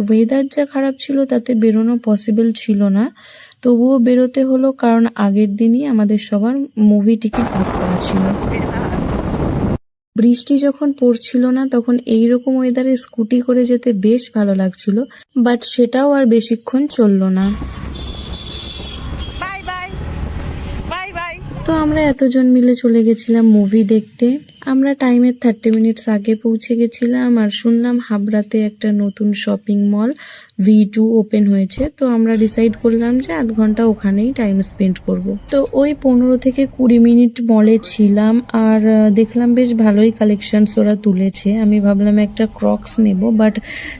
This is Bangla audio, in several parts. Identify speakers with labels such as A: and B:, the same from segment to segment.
A: ওয়েদার যা খারাপ ছিল তাতে বেরোনো পসিবল ছিল না, তবুও বেরোতে হলো কারণ আগের দিনই আমাদের সবার মুভি টিকিট বুক করা ছিল। বৃষ্টি যখন পড়ছিল না তখন এইরকম ওয়েদারে স্কুটি করে যেতে বেশ ভালো লাগছিল, বাট সেটাও আর বেশিক্ষণ চললো না। তো আমরা এতজন মিলে চলে গেছিলাম মুভি দেখতে। আমরা টাইমের 30 মিনিটস আগে পৌঁছে গেছিলাম আর শুনলাম হাবড়াতে একটা নতুন শপিং মল V2 ওপেন হয়েছে। তো আমরা ডিসাইড করলাম যে আধ ঘন্টা ওখানেই টাইম স্পেন্ড করব। তো ওই 15 থেকে 20 মিনিট মলে ছিলাম আর দেখলাম বেশ ভালোই কালেকশনস ওরা তুলেছে। আমি ভাবলাম একটা ক্রক্স নেব, বাট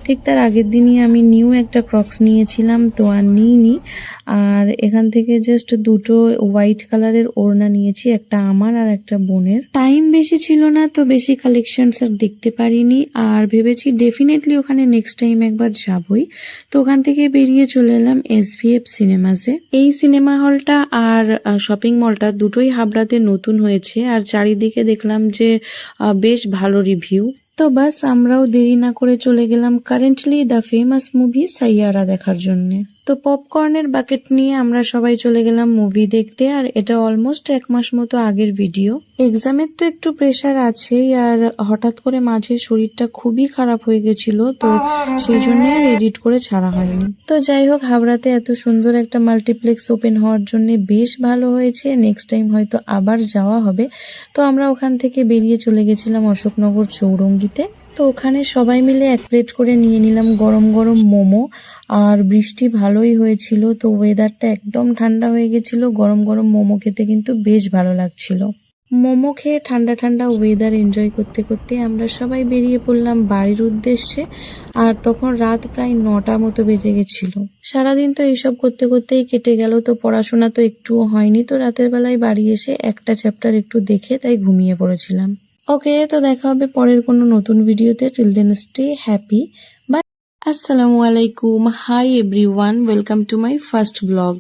A: ঠিক তার আগের দিনই আমি নিউ একটা ক্রক্স নিয়েছিলাম, তো আর নিইনি। আর এখান থেকে জাস্ট দুটো হোয়াইট কালারের ওড়না নিয়েছি, একটা আমার আর একটা বোনের। টাইম বেশি ছিল না, তো বেশি কালেকশনস আর দেখতে পারিনি, আর ভেবেছি ডেফিনেটলি ওখানে নেক্সট টাইম একবার যাবই। তো ওখান থেকে বেরিয়ে চলে এলাম SVF সিনেমাসে। এই সিনেমা হলটা আর শপিং মলটা দুটোই হাবড়াতে নতুন হয়েছে, আর চারিদিকে দেখলাম যে বেশ ভালো রিভিউ। তো বাস আমরাও দেরি না করে চলে গেলাম currently the famous movie Saiyaara দেখার জন্য। তো পপকর্নের বাকেট নিয়ে আমরা সবাই চলে গেলাম মুভি দেখতে, আর এটা অলমোস্ট 1 মাস মতো আগের ভিডিও। এক্সামের তো একটু প্রেশার আছেই, আর হঠাৎ করে মাঝে শরীরটা খুবই খারাপ হয়ে গেছিল, তো সেই জন্য আর এডিট করে ছাড়া হয়নি। তো যাই হোক, হাবড়াতে এত সুন্দর একটা মাল্টিপ্লেক্স ওপেন হওয়ার জন্য বেশ ভালো হয়েছে। নেক্সট টাইম হয়তো আবার যাওয়া হবে। তো আমরা ওখান থেকে বেরিয়ে চলে গেছিলাম অশোকনগর চৌরঙ্গিতে। তো ওখানে সবাই মিলে 1 প্লেট করে নিয়ে নিলাম গরম গরম মোমো। আর বৃষ্টি ভালোই হয়েছিল, তো ওয়েদারটা একদম ঠান্ডা হয়ে গেছিল। গরম গরম মোমো খেতে কিন্তু বেশ ভালো লাগছিল। মোমো খেয়ে ঠান্ডা ঠান্ডা ওয়েদার এনজয় করতে করতে আমরা সবাই বেরিয়ে পড়লাম বাড়ির উদ্দেশ্যে। আর তখন রাত প্রায় 9টা মতো বেজে গেছিল। সারাদিন তো এইসব করতে করতেই কেটে গেল, তো পড়াশোনা তো একটুও হয়নি। তো রাতের বেলায় বাড়ি এসে একটা চ্যাপ্টার একটু দেখে তাই ঘুমিয়ে পড়েছিলাম। ওকে, তো দেখা হবে পরের কোনো নতুন ভিডিওতে। Till then stay happy. Bye. আসসালামু আলাইকুম। Hi everyone, welcome to my first blog.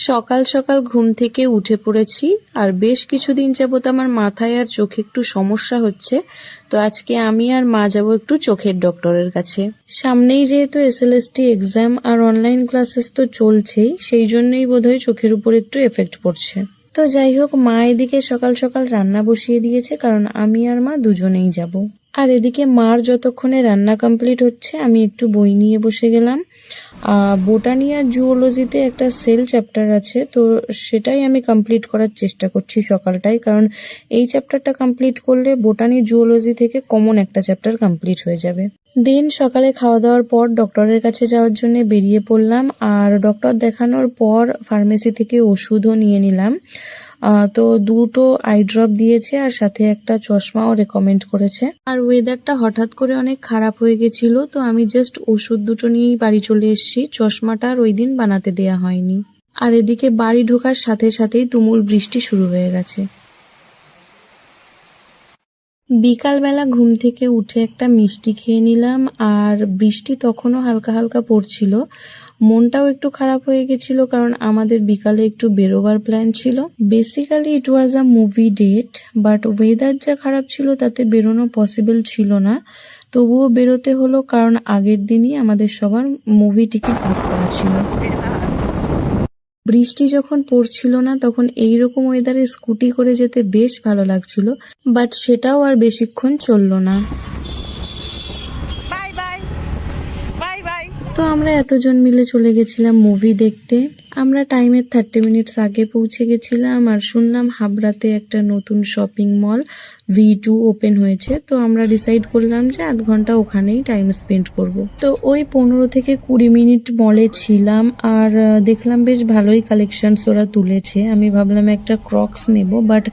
A: সকাল সকাল ঘুম থেকে উঠে পড়েছি, আর বেশ কিছুদিন যাবত আমার মাথায় আর চোখে একটু সমস্যা হচ্ছে। তো আজকে আমি আর মা যাবো একটু চোখের ডক্টরের কাছে। সামনেই যেহেতু SLST এক্সাম আর অনলাইন ক্লাসেস তো চলছেই, সেই জন্যই বোধহয় চোখের উপর একটু এফেক্ট পড়ছে। তো যাই হোক, মা এদিকে সকাল সকাল রান্না বসিয়ে দিয়েছে, কারণ আমি আর মা দুজনেই যাব। আর এদিকে মার যতক্ষণে রান্না কমপ্লিট হচ্ছে আমি একটু বই নিয়ে বসে গেলাম। বোটানি আর জুওলজিতে একটা সেল চ্যাপ্টার আছে, তো সেটাই আমি কমপ্লিট করার চেষ্টা করছি সকালটাই, কারণ এই চ্যাপ্টারটা কমপ্লিট করলে বোটানি জুওলজি থেকে কমন একটা চ্যাপ্টার কমপ্লিট হয়ে যাবে। দিন সকালে খাওয়া দাওয়ার পর ডক্টরের কাছে যাওয়ার জন্য বেরিয়ে পড়লাম, আর ডক্টর দেখানোর পর ফার্মেসি থেকে ওষুধও নিয়ে নিলাম। তো দুটো আই ড্রপ দিয়েছে, আর সাথে একটা চশমাও রেকমেন্ড করেছে। আর ওয়েদারটা হঠাৎ করে অনেক খারাপ হয়ে গেছিল, তো আমি জাস্ট ওষুধ দুটো নিয়েই বাড়ি চলে এসেছি। চশমাটা আর ওই দিন বানাতে দেয়া হয়নি। আর এদিকে বাড়ি ঢোকার সাথে সাথেই তুমুল বৃষ্টি শুরু হয়ে গেছে। বিকালবেলা ঘুম থেকে উঠে একটা মিষ্টি খেয়ে নিলাম, আর বৃষ্টি তখনও হালকা হালকা পড়ছিল। মনটাও একটু খারাপ হয়ে গেছিল, কারণ আমাদের বিকালে একটু বেরোবার প্ল্যান ছিল। Basically it was a movie date, but weather যা খারাপ ছিল তাতে বেরোনো পসিবল ছিল না, তবুও বেরোতে হলো কারণ আগের দিনই আমাদের সবার মুভি টিকিট বুক করা ছিল। বৃষ্টি যখন পড়ছিল না তখন এইরকম ওয়েদারে স্কুটি করে যেতে বেশ ভালো লাগছিল, বাট সেটাও আর বেশিক্ষণ চললো না। তো আমরা এতজন মিলে চলে গেছিলাম মুভি দেখতে। আমরা টাইমের 30 মিনিটস আগে পৌঁছে গেছিলাম, আর শুনলাম হাবড়াতে একটা নতুন শপিং মল V2 ওপেন হয়েছে। তো আমরা ডিসাইড করলাম যে আধ ঘন্টা ওখানেই টাইম স্পেন্ড করব। তো ওই 15 থেকে 20 মিনিট মলে ছিলাম, আর দেখলাম বেশ ভালোই কালেকশনস ওরা তুলেছে। আমি ভাবলাম একটা ক্রক্স নেব, বাট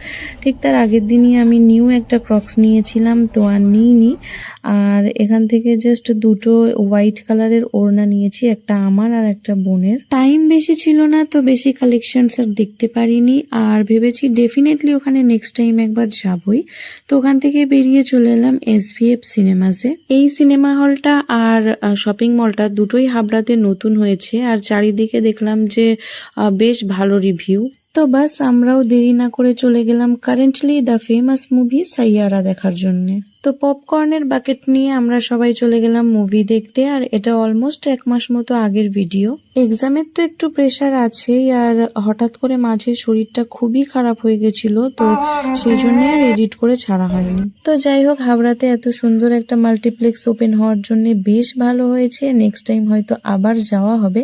A: ঠিক তার আগের দিনই আমি নিউ একটা ক্রক্স নিয়েছিলাম, তো আর নিইনি। আর এখান থেকে জাস্ট দুটো হোয়াইট কালারের ওড়না নিয়েছি, একটা আমার আর একটা বোনের। টাইম বেশি ছিল না, তো বেশি কালেকশনস আর দেখতে পারিনি, আর ভেবেছি ডেফিনেটলি ওখানে নেক্সট টাইম একবার যাবই। তো ওখান থেকে বেরিয়ে চলে এলাম SVF সিনেমাসে। এই সিনেমা হলটা আর শপিং মলটা দুটোই হাবড়াতে নতুন হয়েছে, আর চারিদিকে দেখলাম যে বেশ ভালো রিভিউ। তো বাস আমরাও দেরি না করে চলে গেলাম currently the famous movie Saiyaara দেখার জন্য। তো পপকর্নের বাকেট নিয়ে আমরা সবাই চলে গেলাম মুভি দেখতে। আর এটা অলমোস্ট 1 মাস মতো আগের ভিডিও। এক্সামের তো একটু প্রেশার আছেই, আর হঠাৎ করে মাঝে শরীরটা খুবই খারাপ হয়ে গেছিল, তো সেই জন্য আর এডিট করে ছাড়া হয়নি। তো যাই হোক, হাবড়াতে এত সুন্দর একটা মাল্টিপ্লেক্স ওপেন হওয়ার জন্য বেশ ভালো হয়েছে। নেক্সট টাইম হয়তো আবার যাওয়া হবে।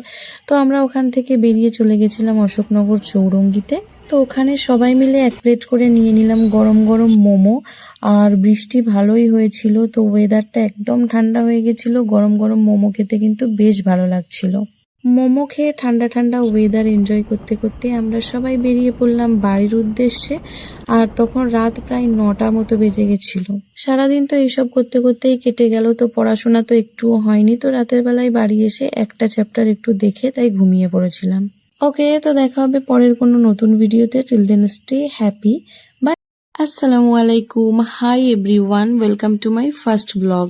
A: তো আমরা ওখান থেকে বেরিয়ে চলে গেছিলাম অশোকনগর চৌরঙ্গিতে। তো ওখানে সবাই মিলে 1 প্লেট করে নিয়ে নিলাম গরম গরম মোমো। আর বৃষ্টি ভালোই হয়েছিল, তো ওয়েদারটা একদম ঠান্ডা হয়ে গেছিল। গরম গরম মোমো খেতে কিন্তু বেশ ভালো লাগছিল। মোমো খেয়ে ঠান্ডা ঠান্ডা ওয়েদার এনজয় করতে করতে আমরা সবাই বেরিয়ে পড়লাম বাড়ির উদ্দেশ্যে। আর তখন রাত প্রায় 9টা মতো বেজে গেছিল। সারাদিন তো এইসব করতে করতেই কেটে গেল, তো পড়াশোনা তো একটুও হয়নি। তো রাতের বেলায় বাড়ি এসে একটা চ্যাপ্টার একটু দেখে তাই ঘুমিয়ে পড়েছিলাম। ওকে, তো দেখা হবে পরের কোনো নতুন ভিডিওতে। Till then stay happy. Bye. আসসালামু আলাইকুম। Hi everyone, welcome to my first blog.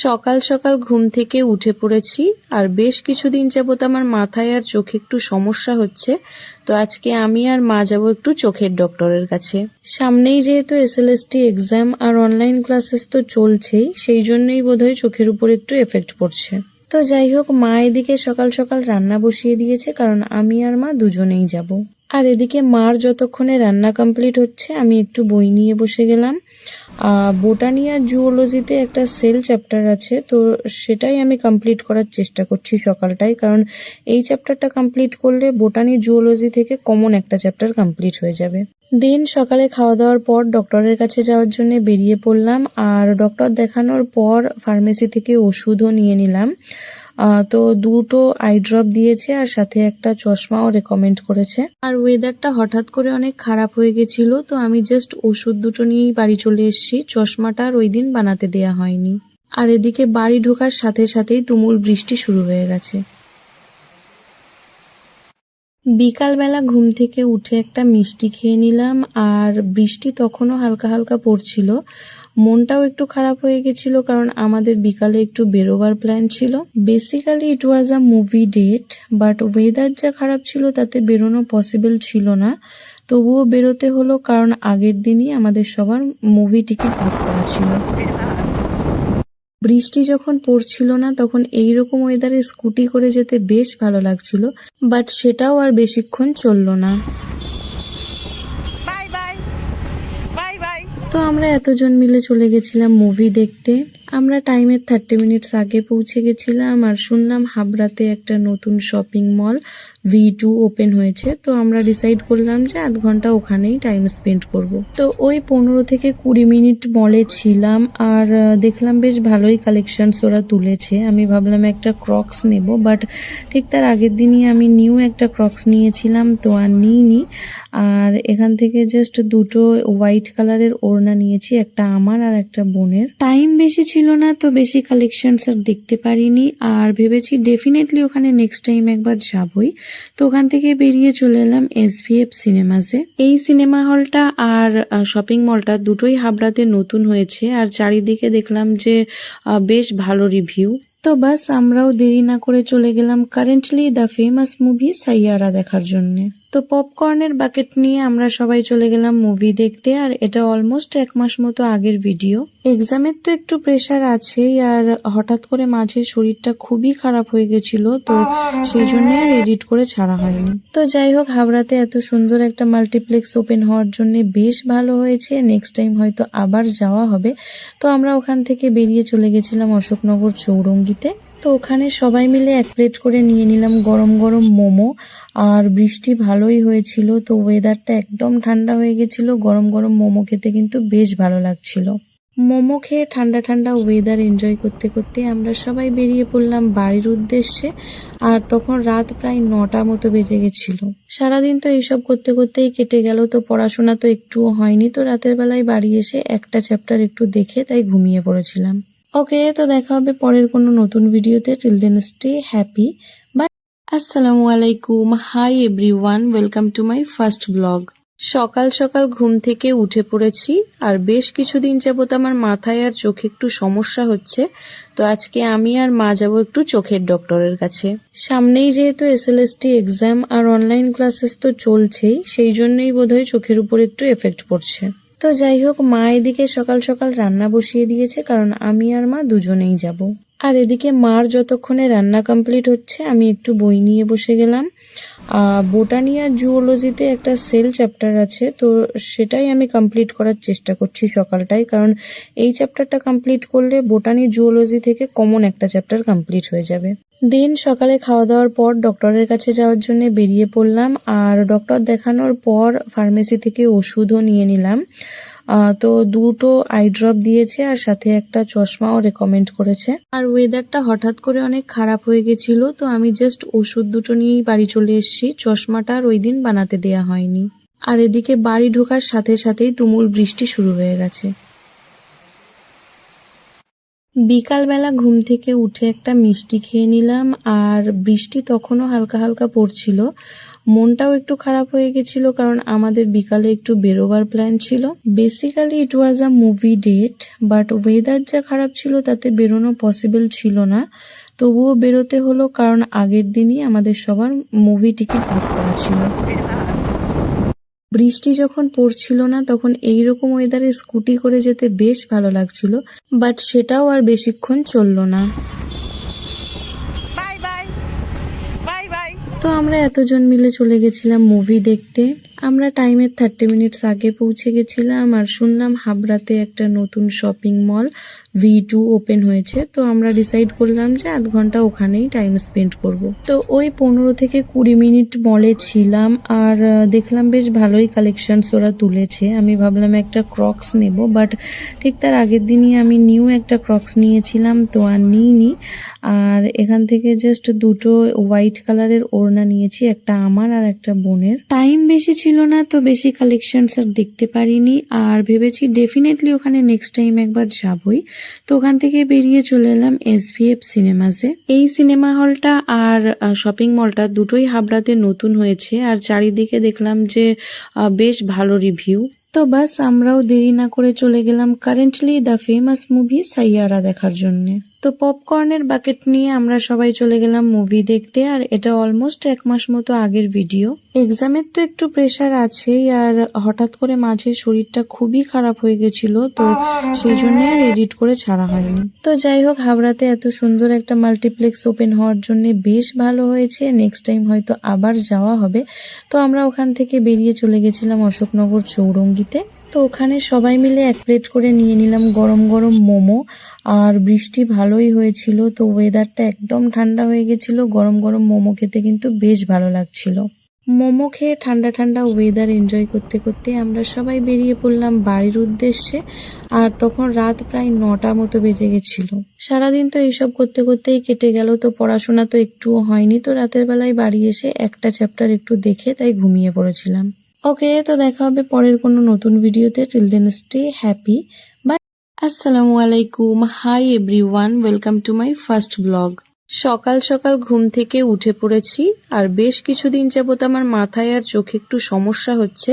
A: সকাল সকাল ঘুম থেকে উঠে পড়েছি। আর বেশ কিছুদিন যাবত আমার মাথায় আর চোখে একটু সমস্যা হচ্ছে। তো আজকে আমি আর মা যাব একটু চোখের ডক্টরের কাছে। সামনেই যেহেতু এসএলএসটি এক্সাম আর অনলাইন ক্লাসেস তো চলছেই, সেই জন্যই বোধহয় চোখের উপর একটু এফেক্ট পড়ছে। তো যাই হোক, মা এদিকে সকাল সকাল রান্না বসিয়ে দিয়েছে, কারণ আমি আর মা দুজনেই যাব। আর এদিকে মার যতক্ষণে রান্না কমপ্লিট হচ্ছে আমি একটু বই নিয়ে বসে গেলাম। বোটানি আর জুওলজিতে একটা সেল চ্যাপ্টার আছে, তো সেটাই আমি কমপ্লিট করার চেষ্টা করছি সকালটাই, কারণ এই চ্যাপ্টারটা কমপ্লিট করলে বোটানি জুওলজি থেকে কমন একটা চ্যাপ্টার কমপ্লিট হয়ে যাবে। দিন সকালে খাওয়া দাওয়ার পর ডক্টরের কাছে যাওয়ার জন্য বেরিয়ে পড়লাম। আর ডক্টর দেখানোর পর ফার্মেসি থেকে ওষুধও নিয়ে নিলাম। তো 2টো আই ড্রপ দিয়েছে, আর সাথে একটা চশমাও রেকমেন্ড করেছে। আর ওয়েদারটা হঠাৎ করে অনেক খারাপ হয়ে গেছিল, তো আমি জাস্ট ওষুধ 2টো নিয়েই বাড়ি চলে এসেছি। চশমাটা আর ওই দিন বানাতে দেয়া হয়নি। আর এদিকে বাড়ি ঢোকার সাথে সাথেই তুমুল বৃষ্টি শুরু হয়ে গেছে। বিকালবেলা ঘুম থেকে উঠে একটা মিষ্টি খেয়ে নিলাম। আর বৃষ্টি তখনও হালকা হালকা পড়ছিল। মনটাও একটু খারাপ হয়ে গেছিল, কারণ আমাদের বিকালে একটু বেরোবার প্ল্যান ছিল। Basically it was a movie date, but weather যা খারাপ ছিল তাতে বেরোনো পসিবল ছিল না। তবুও বেরোতে হলো, কারণ আগের দিনই আমাদের সবার মুভি টিকিট বুক করা ছিল। বৃষ্টি যখন পড়ছিল না, তখন এইরকম ওয়েদারে স্কুটি করে যেতে বেশ ভালো লাগছিল, বাট সেটাও আর বেশিক্ষণ চললো না। তো আমরা এতজন মিলে চলে গেছিলাম মুভি দেখতে। আমরা টাইমের 30 মিনিটস আগে পৌঁছে গেছিলাম। আর শুনলাম হাবড়াতে একটা নতুন শপিং মল V2 ওপেন হয়েছে, তো আমরা ডিসাইড করলাম যে আধ ঘন্টা ওখানেই টাইম স্পেন্ড করব। তো ওই 15 থেকে 20 মিনিট মলে ছিলাম। আর দেখলাম বেশ ভালোই কালেকশনস ওরা তুলেছে। আমি ভাবলাম একটা ক্রক্স নেব, বাট ঠিক তার আগের দিনই আমি নিউ একটা ক্রক্স নিয়েছিলাম, তো আর নিইনি। আর এখান থেকে জাস্ট 2টো হোয়াইট কালারের ওড়না নিয়েছি, একটা আমার আর একটা বোনের। টাইম বেশি ছিল না, তো বেশি কালেকশনস আর দেখতে পারিনি। আর ভেবেছি ডেফিনেটলি ওখানে নেক্সট টাইম একবার যাবই। তো ওখান থেকে বেরিয়ে চলে এলাম SVF সিনেমাসে। এই সিনেমা হলটা আর শপিং মলটা দুটোই হাবড়াতে নতুন হয়েছে। আর চারিদিকে দেখলাম যে বেশ ভালো রিভিউ। তো বাস, আমরাও দেরি না করে চলে গেলাম currently the famous movie Saiyaara দেখার জন্য। তো পপকর্নের বাকেট নিয়ে আমরা সবাই চলে গেলাম মুভি দেখতে। আর এটা অলমোস্ট 1 মাস মতো আগের ভিডিও। এক্সামের তো একটু প্রেশার আছেই, আর হঠাৎ করে মাঝে শরীরটা খুবই খারাপ হয়ে গেছিল, তো সেই জন্য আর এডিট করে ছাড়া হয়নি। তো যাই হোক, হাবড়াতে এত সুন্দর একটা মাল্টিপ্লেক্স ওপেন হওয়ার জন্য বেশ ভালো হয়েছে। নেক্সট টাইম হয়তো আবার যাওয়া হবে। তো আমরা ওখান থেকে বেরিয়ে চলে গেছিলাম অশোকনগর চৌরঙ্গিতে। তো ওখানে সবাই মিলে 1 প্লেট করে নিয়ে নিলাম গরম গরম মোমো। আর বৃষ্টি ভালোই হয়েছিল, তো ওয়েদারটা একদম ঠান্ডা হয়ে গেছিল। গরম গরম মোমো খেতে কিন্তু বেশ ভালো লাগছিল। মোমো খেয়ে ঠান্ডা ঠান্ডা ওয়েদার এনজয় করতে করতে আমরা সবাই বেরিয়ে পড়লাম বাড়ির উদ্দেশ্যে। আর তখন রাত প্রায় 9টা মতো বেজে গেছিল। সারাদিন তো এইসব করতে করতেই কেটে গেল, তো পড়াশোনা তো একটুও হয়নি। তো রাতের বেলায় বাড়ি এসে একটা চ্যাপ্টার একটু দেখে তাই ঘুমিয়ে পড়েছিলাম। ওকে, তো দেখা হবে পরের কোনো নতুন ভিডিওতে। Till then stay happy. Bye. আসসালামু আলাইকুম। Hi everyone, welcome to my first blog. সকাল সকাল ঘুম থেকে উঠে পড়েছি। আর বেশ কিছুদিন যাবত আমার মাথায় আর চোখে একটু সমস্যা হচ্ছে, তো আজকে আমি আর মা যাব একটু চোখের ডক্টরের কাছে। সামনেই যেহেতু SLST এক্সাম আর অনলাইন ক্লাসেস তো চলছেই, সেই জন্যই বোধহয় চোখের উপর একটু এফেক্ট পড়ছে। তো যাই হোক, মা এদিকে সকাল সকাল রান্না বসিয়ে দিয়েছে, কারণ আমি আর মা দুজনেই যাব। আর এদিকে মার যতক্ষণে রান্না কমপ্লিট হচ্ছে আমি একটু বই নিয়ে বসে গেলাম। বোটানি আর জুওলজিতে একটা সেল চ্যাপ্টার আছে, তো সেটাই আমি কমপ্লিট করার চেষ্টা করছি সকালটাই, কারণ এই চ্যাপ্টারটা কমপ্লিট করলে বোটানি জুওলজি থেকে কমন একটা চ্যাপ্টার কমপ্লিট হয়ে যাবে। দেন সকালে খাওয়া দাওয়ার পর ডক্টরের কাছে যাওয়ার জন্য বেরিয়ে পড়লাম, আর ডক্টর দেখানোর পর ফার্মেসি থেকে ওষুধও নিয়ে নিলাম। তো দুটো আই ড্রপ দিয়েছে আর সাথে একটা চশমাও রেকমেন্ড করেছে। আর ওয়েদারটা হঠাৎ করে অনেক খারাপ হয়ে গেছিল, তো আমি জাস্ট ওষুধ দুটো নিয়েই বাড়ি চলে এসেছি। চশমাটা আর ওই দিন বানাতে দেয়া হয়নি। আর এদিকে বাড়ি ঢোকার সাথে সাথেই তুমুল বৃষ্টি শুরু হয়ে গেছে। বিকালবেলা ঘুম থেকে উঠে একটা মিষ্টি খেয়ে নিলাম, আর বৃষ্টি তখনও হালকা হালকা পড়ছিল। মনটাও একটু খারাপ হয়ে গেছিল, কারণ আমাদের বিকালে একটু বেরোবার প্ল্যান ছিল। Basically it was a movie date, but weather যা খারাপ ছিল তাতে বেরোনো পসিবল ছিল না। তবুও বেরোতে হলো, কারণ আগের দিনই আমাদের সবার মুভি টিকিট বুক করা ছিল। বৃষ্টি যখন পড়ছিল না তখন এইরকম ওয়েদারে স্কুটি করে যেতে বেশ ভালো লাগছিল, বাট সেটাও আর বেশিক্ষণ চললো না। তো আমরা এতজন মিলে চলে গেছিলাম মুভি দেখতে। আমরা টাইমের 30 মিনিটস আগে পৌঁছে গেছিলাম, আর শুনলাম হাবড়াতে একটা নতুন শপিং মল V2 ওপেন হয়েছে। তো আমরা ডিসাইড করলাম যে আধ ঘন্টা ওখানেই টাইম স্পেন্ড করব। তো ওই 15 থেকে 20 মিনিট মলে ছিলাম, আর দেখলাম বেশ ভালোই কালেকশনস ওরা তুলেছে। আমি ভাবলাম একটা ক্রক্স নেব, বাট ঠিক তার আগের দিনই আমি নিউ একটা ক্রক্স নিয়েছিলাম, তো আর নিইনি। আর এখান থেকে জাস্ট দুটো হোয়াইট কালারের ওড়না নিয়েছি, একটা আমার আর একটা বোনের। টাইম বেশি ছিল না, তো বেশি কালেকশনস আর দেখতে পারিনি, আর ভেবেছি ডেফিনেটলি ওখানে নেক্সট টাইম একবার যাবই। তো ওখান থেকে বেরিয়ে চলে এলাম SVF সিনেমাসে। এই সিনেমা হলটা আর শপিং মলটা দুটোই হাবড়াতে নতুন হয়েছে, আর চারিদিকে দেখলাম যে বেশ ভালো রিভিউ। তো বাস আমরাও দেরি না করে চলে গেলাম currently the famous movie Saiyaara দেখার জন্য। তো পপকর্নের বাকেট নিয়ে আমরা সবাই চলে গেলাম মুভি দেখতে, আর এটা অলমোস্ট 1 মাস মতো আগের ভিডিও। এক্সামের তো একটু প্রেশার আছেই, আর হঠাৎ করে মাঝে শরীরটা খুবই খারাপ হয়ে গেছিল, তো সেই জন্য আর এডিট করে ছাড়া হয়নি। তো যাই হোক, হাবড়াতে এত সুন্দর একটা মাল্টিপ্লেক্স ওপেন হওয়ার জন্য বেশ ভালো হয়েছে। নেক্সট টাইম হয়তো আবার যাওয়া হবে। তো আমরা ওখান থেকে বেরিয়ে চলে গেছিলাম অশোকনগর চৌরঙ্গিতে। তো ওখানে সবাই মিলে 1 প্লেট করে নিয়ে নিলাম গরম গরম মোমো। আর বৃষ্টি ভালোই হয়েছিল, তো ওয়েদারটা একদম ঠান্ডা হয়ে গেছিল। গরম গরম মোমো খেতে কিন্তু বেশ ভালো লাগছিল। মোমো খেয়ে ঠান্ডা ঠান্ডা ওয়েদার এনজয় করতে করতে আমরা সবাই বেরিয়ে পড়লাম বাড়ির উদ্দেশ্যে। আর তখন রাত প্রায় 9টা মতো বেজে গেছিল। সারাদিন তো এইসব করতে করতেই কেটে গেল, তো পড়াশোনা তো একটুও হয়নি। তো রাতের বেলায় বাড়ি এসে একটা চ্যাপ্টার একটু দেখে তাই ঘুমিয়ে পড়েছিলাম। ওকে, তো দেখা হবে পরের কোনো নতুন ভিডিওতে। Till then stay happy. Bye. আসসালামু আলাইকুম। Hi everyone, welcome to my first blog. সকাল সকাল ঘুম থেকে উঠে পড়েছি, আর বেশ কিছুদিন যাবত আমার মাথায় আর চোখে একটু সমস্যা হচ্ছে।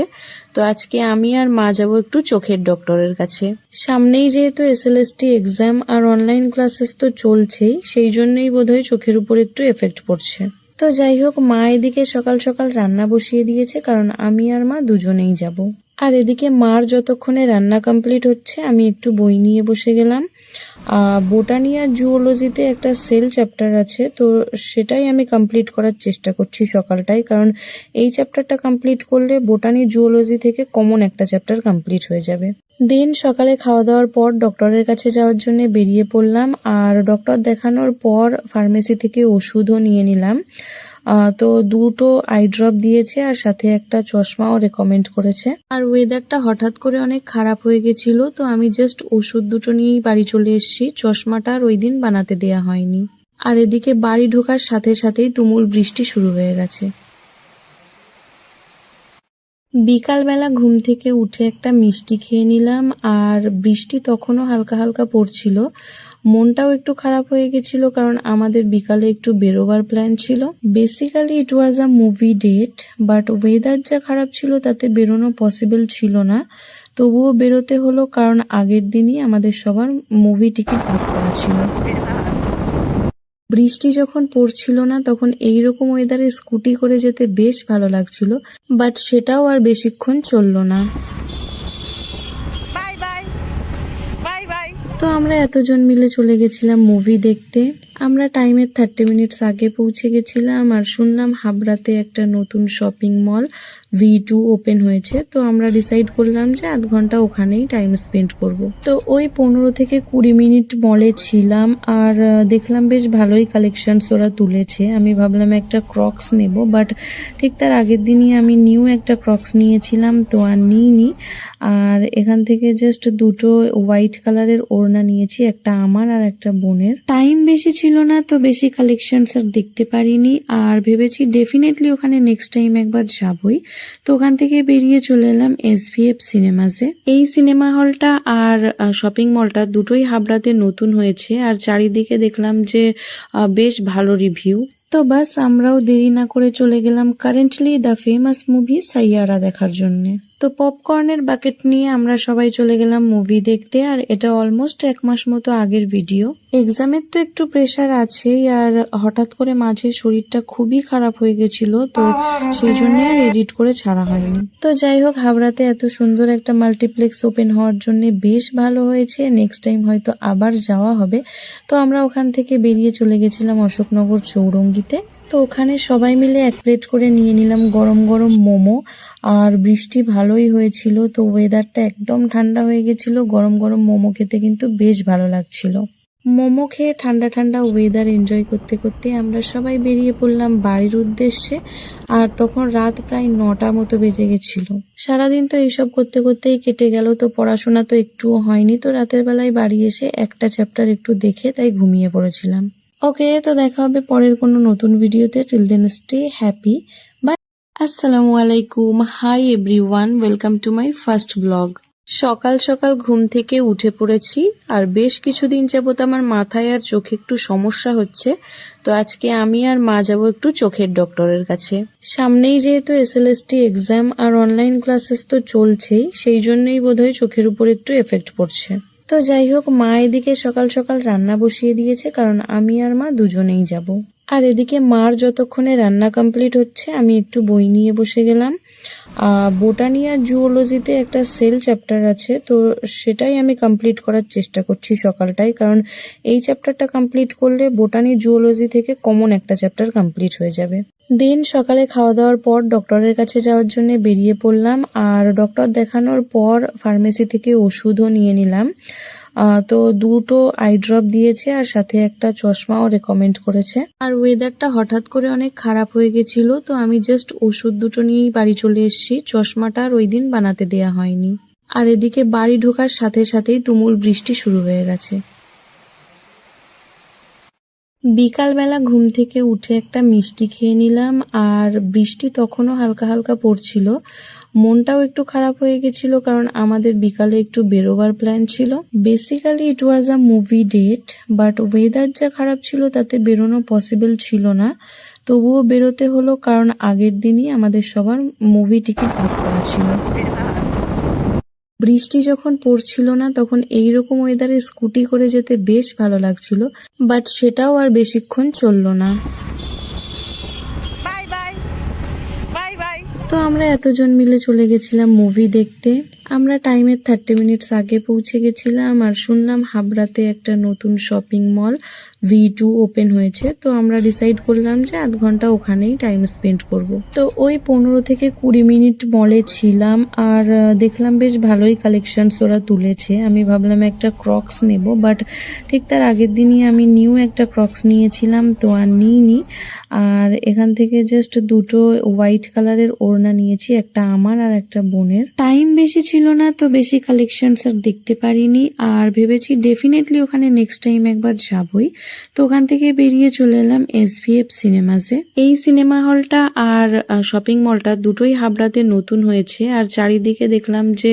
A: তো আজকে আমি আর মা যাবো একটু চোখের ডক্টরের কাছে। সামনেই যেহেতু SLST এক্সাম আর অনলাইন ক্লাসেস তো চলছেই, সেই জন্যই বোধহয় চোখের উপর একটু এফেক্ট পড়ছে। তো যাই হোক, মা এদিকে সকাল সকাল রান্না বসিয়ে দিয়েছে, কারণ আমি আর মা দুজনেই যাব। আর এদিকে মার যতক্ষণে রান্না কমপ্লিট হচ্ছে আমি একটু বই নিয়ে বসে গেলাম। বোটানি আর জুওলজিতে একটা সেল চ্যাপ্টার আছে, তো সেটাই আমি কমপ্লিট করার চেষ্টা করছি সকালটাই, কারণ এই চ্যাপ্টারটা কমপ্লিট করলে বোটানি জুওলজি থেকে কমন একটা চ্যাপ্টার কমপ্লিট হয়ে যাবে। দেন সকালে খাওয়া দাওয়ার পর ডক্টরের কাছে যাওয়ার জন্য বেরিয়ে পড়লাম, আর ডক্টর দেখানোর পর ফার্মেসি থেকে ওষুধও নিয়ে নিলাম। তো দুটো আই ড্রপ দিয়েছে আর সাথে একটা চশমাও রেকমেন্ড করেছে। আর ওয়েদারটা হঠাৎ করে অনেক খারাপ হয়ে গেছিল, তো আমি জাস্ট ওষুধ দুটো নিয়েই বাড়ি চলে এসেছি। চশমাটা আর ওই দিন বানাতে দেয়া হয়নি। আর এদিকে বাড়ি ঢোকার সাথে সাথেই তুমুল বৃষ্টি শুরু হয়ে গেছে। বিকালবেলা ঘুম থেকে উঠে একটা মিষ্টি খেয়ে নিলাম, আর বৃষ্টি তখনও হালকা হালকা পড়ছিল। মনটাও একটু খারাপ হয়ে গেছিল, কারণ আমাদের বিকালে একটু বেরোবার প্ল্যান ছিল। Basically it was a movie date, but weather যা খারাপ ছিল তাতে বেরোনো পসিবল ছিল না। তবুও বেরোতে হলো, কারণ আগের দিনই আমাদের সবার মুভি টিকিট বুক করা ছিল। বৃষ্টি যখন পড়ছিল না তখন এইরকম ওয়েদারে স্কুটি করে যেতে বেশ ভালো লাগছিল, বাট সেটাও আর বেশিক্ষণ চললো না। তো আমরা এতজন মিলে চলে গেছিলাম মুভি দেখতে। আমরা টাইমের 30 মিনিটস আগে পৌঁছে গেছিলাম আর শুনলাম হাবড়াতে একটা নতুন শপিং মল V2 ওপেন হয়েছে। তো আমরা ডিসাইড করলাম যে আধ ঘন্টা ওখানেই টাইম স্পেন্ড করব। তো ওই 15 থেকে 20 মিনিট মলে ছিলাম আর দেখলাম বেশ ভালোই কালেকশনস ওরা তুলেছে। আমি ভাবলাম একটা ক্রক্স নেব, বাট ঠিক তার আগের দিনই আমি নিউ একটা ক্রক্স নিয়েছিলাম, তো আর নিইনি। আর এখান থেকে জাস্ট দুটো হোয়াইট কালারের ওড়না নিয়েছি, একটা আমার আর একটা বোনের। টাইম বেশি ছিল না, তো বেশি কালেকশনস আর দেখতে পারিনি। আর ভেবেছি ডেফিনেটলি ওখানে নেক্সট টাইম একবার যাবই। তো ওখান থেকে বেরিয়ে চলে এলাম SVF সিনেমাসে। এই সিনেমা হলটা আর শপিং মলটা দুটোই হাবড়াতে নতুন হয়েছে আর চারিদিকে দেখলাম যে বেশ ভালো রিভিউ। তো বাস আমরাও দেরি না করে চলে গেলাম currently the famous movie Saiyaara দেখার জন্য। তো পপকর্নের বাকেট নিয়ে আমরা সবাই চলে গেলাম মুভি দেখতে। আর এটা অলমোস্ট 1 মাস মতো আগের ভিডিও। এক্সামের তো একটু প্রেশার আছেই, আর হঠাৎ করে মাঝে শরীরটা খুবই খারাপ হয়ে গেছিল, তো সেই জন্য আর এডিট করে ছাড়া হয়নি। তো যাই হোক, হাবড়াতে এত সুন্দর একটা মাল্টিপ্লেক্স ওপেন হওয়ার জন্য বেশ ভালো হয়েছে। নেক্সট টাইম হয়তো আবার যাওয়া হবে। তো আমরা ওখান থেকে বেরিয়ে চলে গেছিলাম অশোকনগর চৌরঙ্গিতে। তো ওখানে সবাই মিলে 1 প্লেট করে নিয়ে নিলাম গরম গরম মোমো। আর বৃষ্টি ভালোই হয়েছিল, তো ওয়েদারটা একদম ঠান্ডা হয়ে গেছিল। গরম গরম মোমো খেতে কিন্তু বেশ ভালো লাগছিল। মোমো খেয়ে ঠান্ডা ঠান্ডা ওয়েদার এনজয় করতে করতে আমরা সবাই বেরিয়ে পড়লাম বাড়ির উদ্দেশ্যে। আর তখন রাত প্রায় 9টা মতো বেজে গেছিল। সারাদিন তো এইসব করতে করতেই কেটে গেল, তো পড়াশোনা তো একটুও হয়নি। তো রাতের বেলায় বাড়ি এসে একটা চ্যাপ্টার একটু দেখে তাই ঘুমিয়ে পড়েছিলাম। ওকে, তো দেখা হবে পরের কোনো নতুন ভিডিওতে। Till then stay happy. Bye. আসসালামু আলাইকুম। Hi everyone, welcome to my first blog. সকাল সকাল ঘুম থেকে উঠে পড়েছি। আর বেশ কিছুদিন যাবত আমার মাথায় আর চোখে একটু সমস্যা হচ্ছে। তো আজকে আমি আর মা যাবো একটু চোখের ডক্টরের কাছে। সামনেই যেহেতু SLST এক্সাম আর অনলাইন ক্লাসেস তো চলছেই, সেই জন্যই বোধহয় চোখের উপর একটু এফেক্ট পড়ছে। তো যাই হোক, মা এদিকে সকাল সকাল রান্না বসিয়ে দিয়েছে, কারণ আমি আর মা দুজনেই যাব। আর এদিকে মার যতক্ষণে রান্না কমপ্লিট হচ্ছে আমি একটু বই নিয়ে বসে গেলাম। বোটানি আর জুওলজিতে একটা সেল চ্যাপ্টার আছে, তো সেটাই আমি কমপ্লিট করার চেষ্টা করছি সকালটাই, কারণ এই চ্যাপ্টারটা কমপ্লিট করলে বোটানি জুওলজি থেকে কমন একটা চ্যাপ্টার কমপ্লিট হয়ে যাবে। দিন সকালে খাওয়া দাওয়ার পর ডক্টরের কাছে যাওয়ার জন্য বেরিয়ে পড়লাম। আর ডক্টর দেখানোর পর ফার্মেসি থেকে ওষুধও নিয়ে নিলাম। তো দুটো আই ড্রপ দিয়েছে আর সাথে একটা চশমাও রেকমেন্ড করেছে। আর ওয়েদারটা হঠাৎ করে অনেক খারাপ হয়ে গেছিল, তো আমি জাস্ট ওষুধ দুটো নিয়েই বাড়ি চলে এসেছি। চশমাটা আর ওই দিন বানাতে দেয়া হয়নি। আর এদিকে বাড়ি ঢোকার সাথে সাথেই তুমুল বৃষ্টি শুরু হয়ে গেছে। বিকালবেলা ঘুম থেকে উঠে একটা মিষ্টি খেয়ে নিলাম। আর বৃষ্টি তখনও হালকা হালকা পড়ছিল। মনটাও একটু খারাপ হয়ে গেছিল, কারণ আমাদের বিকালে একটু বেরোবার প্ল্যান ছিল। Basically it was a movie date, but weather যা খারাপ ছিল তাতে বেরোনো পসিবল ছিল না। তবুও বেরোতে হলো, কারণ আগের দিনই আমাদের সবার মুভি টিকিট বুক করা ছিল। বৃষ্টি যখন পড়ছিল না, তখন এইরকম ওয়েদারে স্কুটি করে যেতে বেশ ভালো লাগছিল, বাট সেটাও আর বেশিক্ষণ চললো না। তো আমরা এতজন মিলে চলে গেছিলাম মুভি দেখতে। আমরা টাইমের 30 মিনিটস আগে পৌঁছে গেছিলাম আর শুনলাম হাবড়াতে একটা নতুন শপিং মল V2 ওপেন হয়েছে। তো আমরা ডিসাইড করলাম যে আধ ঘন্টা ওখানেই টাইম স্পেন্ড করব। তো ওই 15 থেকে 20 মিনিট মলে ছিলাম আর দেখলাম বেশ ভালোই কালেকশনস ওরা তুলেছে। আমি ভাবলাম একটা ক্রক্স নেব, বাট ঠিক তার আগের দিনই আমি নিউ একটা ক্রক্স নিয়েছিলাম, তো আর নিইনি। আর এখান থেকে জাস্ট দুটো হোয়াইট কালারের ওড়না নিয়েছি, একটা আমার আর একটা বোনের। টাইম বেশি ছিল না, তো বেশি কালেকশনস আর দেখতে পারিনি। আর ভেবেছি ডেফিনেটলি ওখানে নেক্সট টাইম একবার যাবই। তো ওখান থেকে বেরিয়ে চলে এলাম SVF সিনেমাসে। এই সিনেমা হলটা আর শপিং মলটা দুটোই হাবড়াতে নতুন হয়েছে আর চারিদিকে দেখলাম যে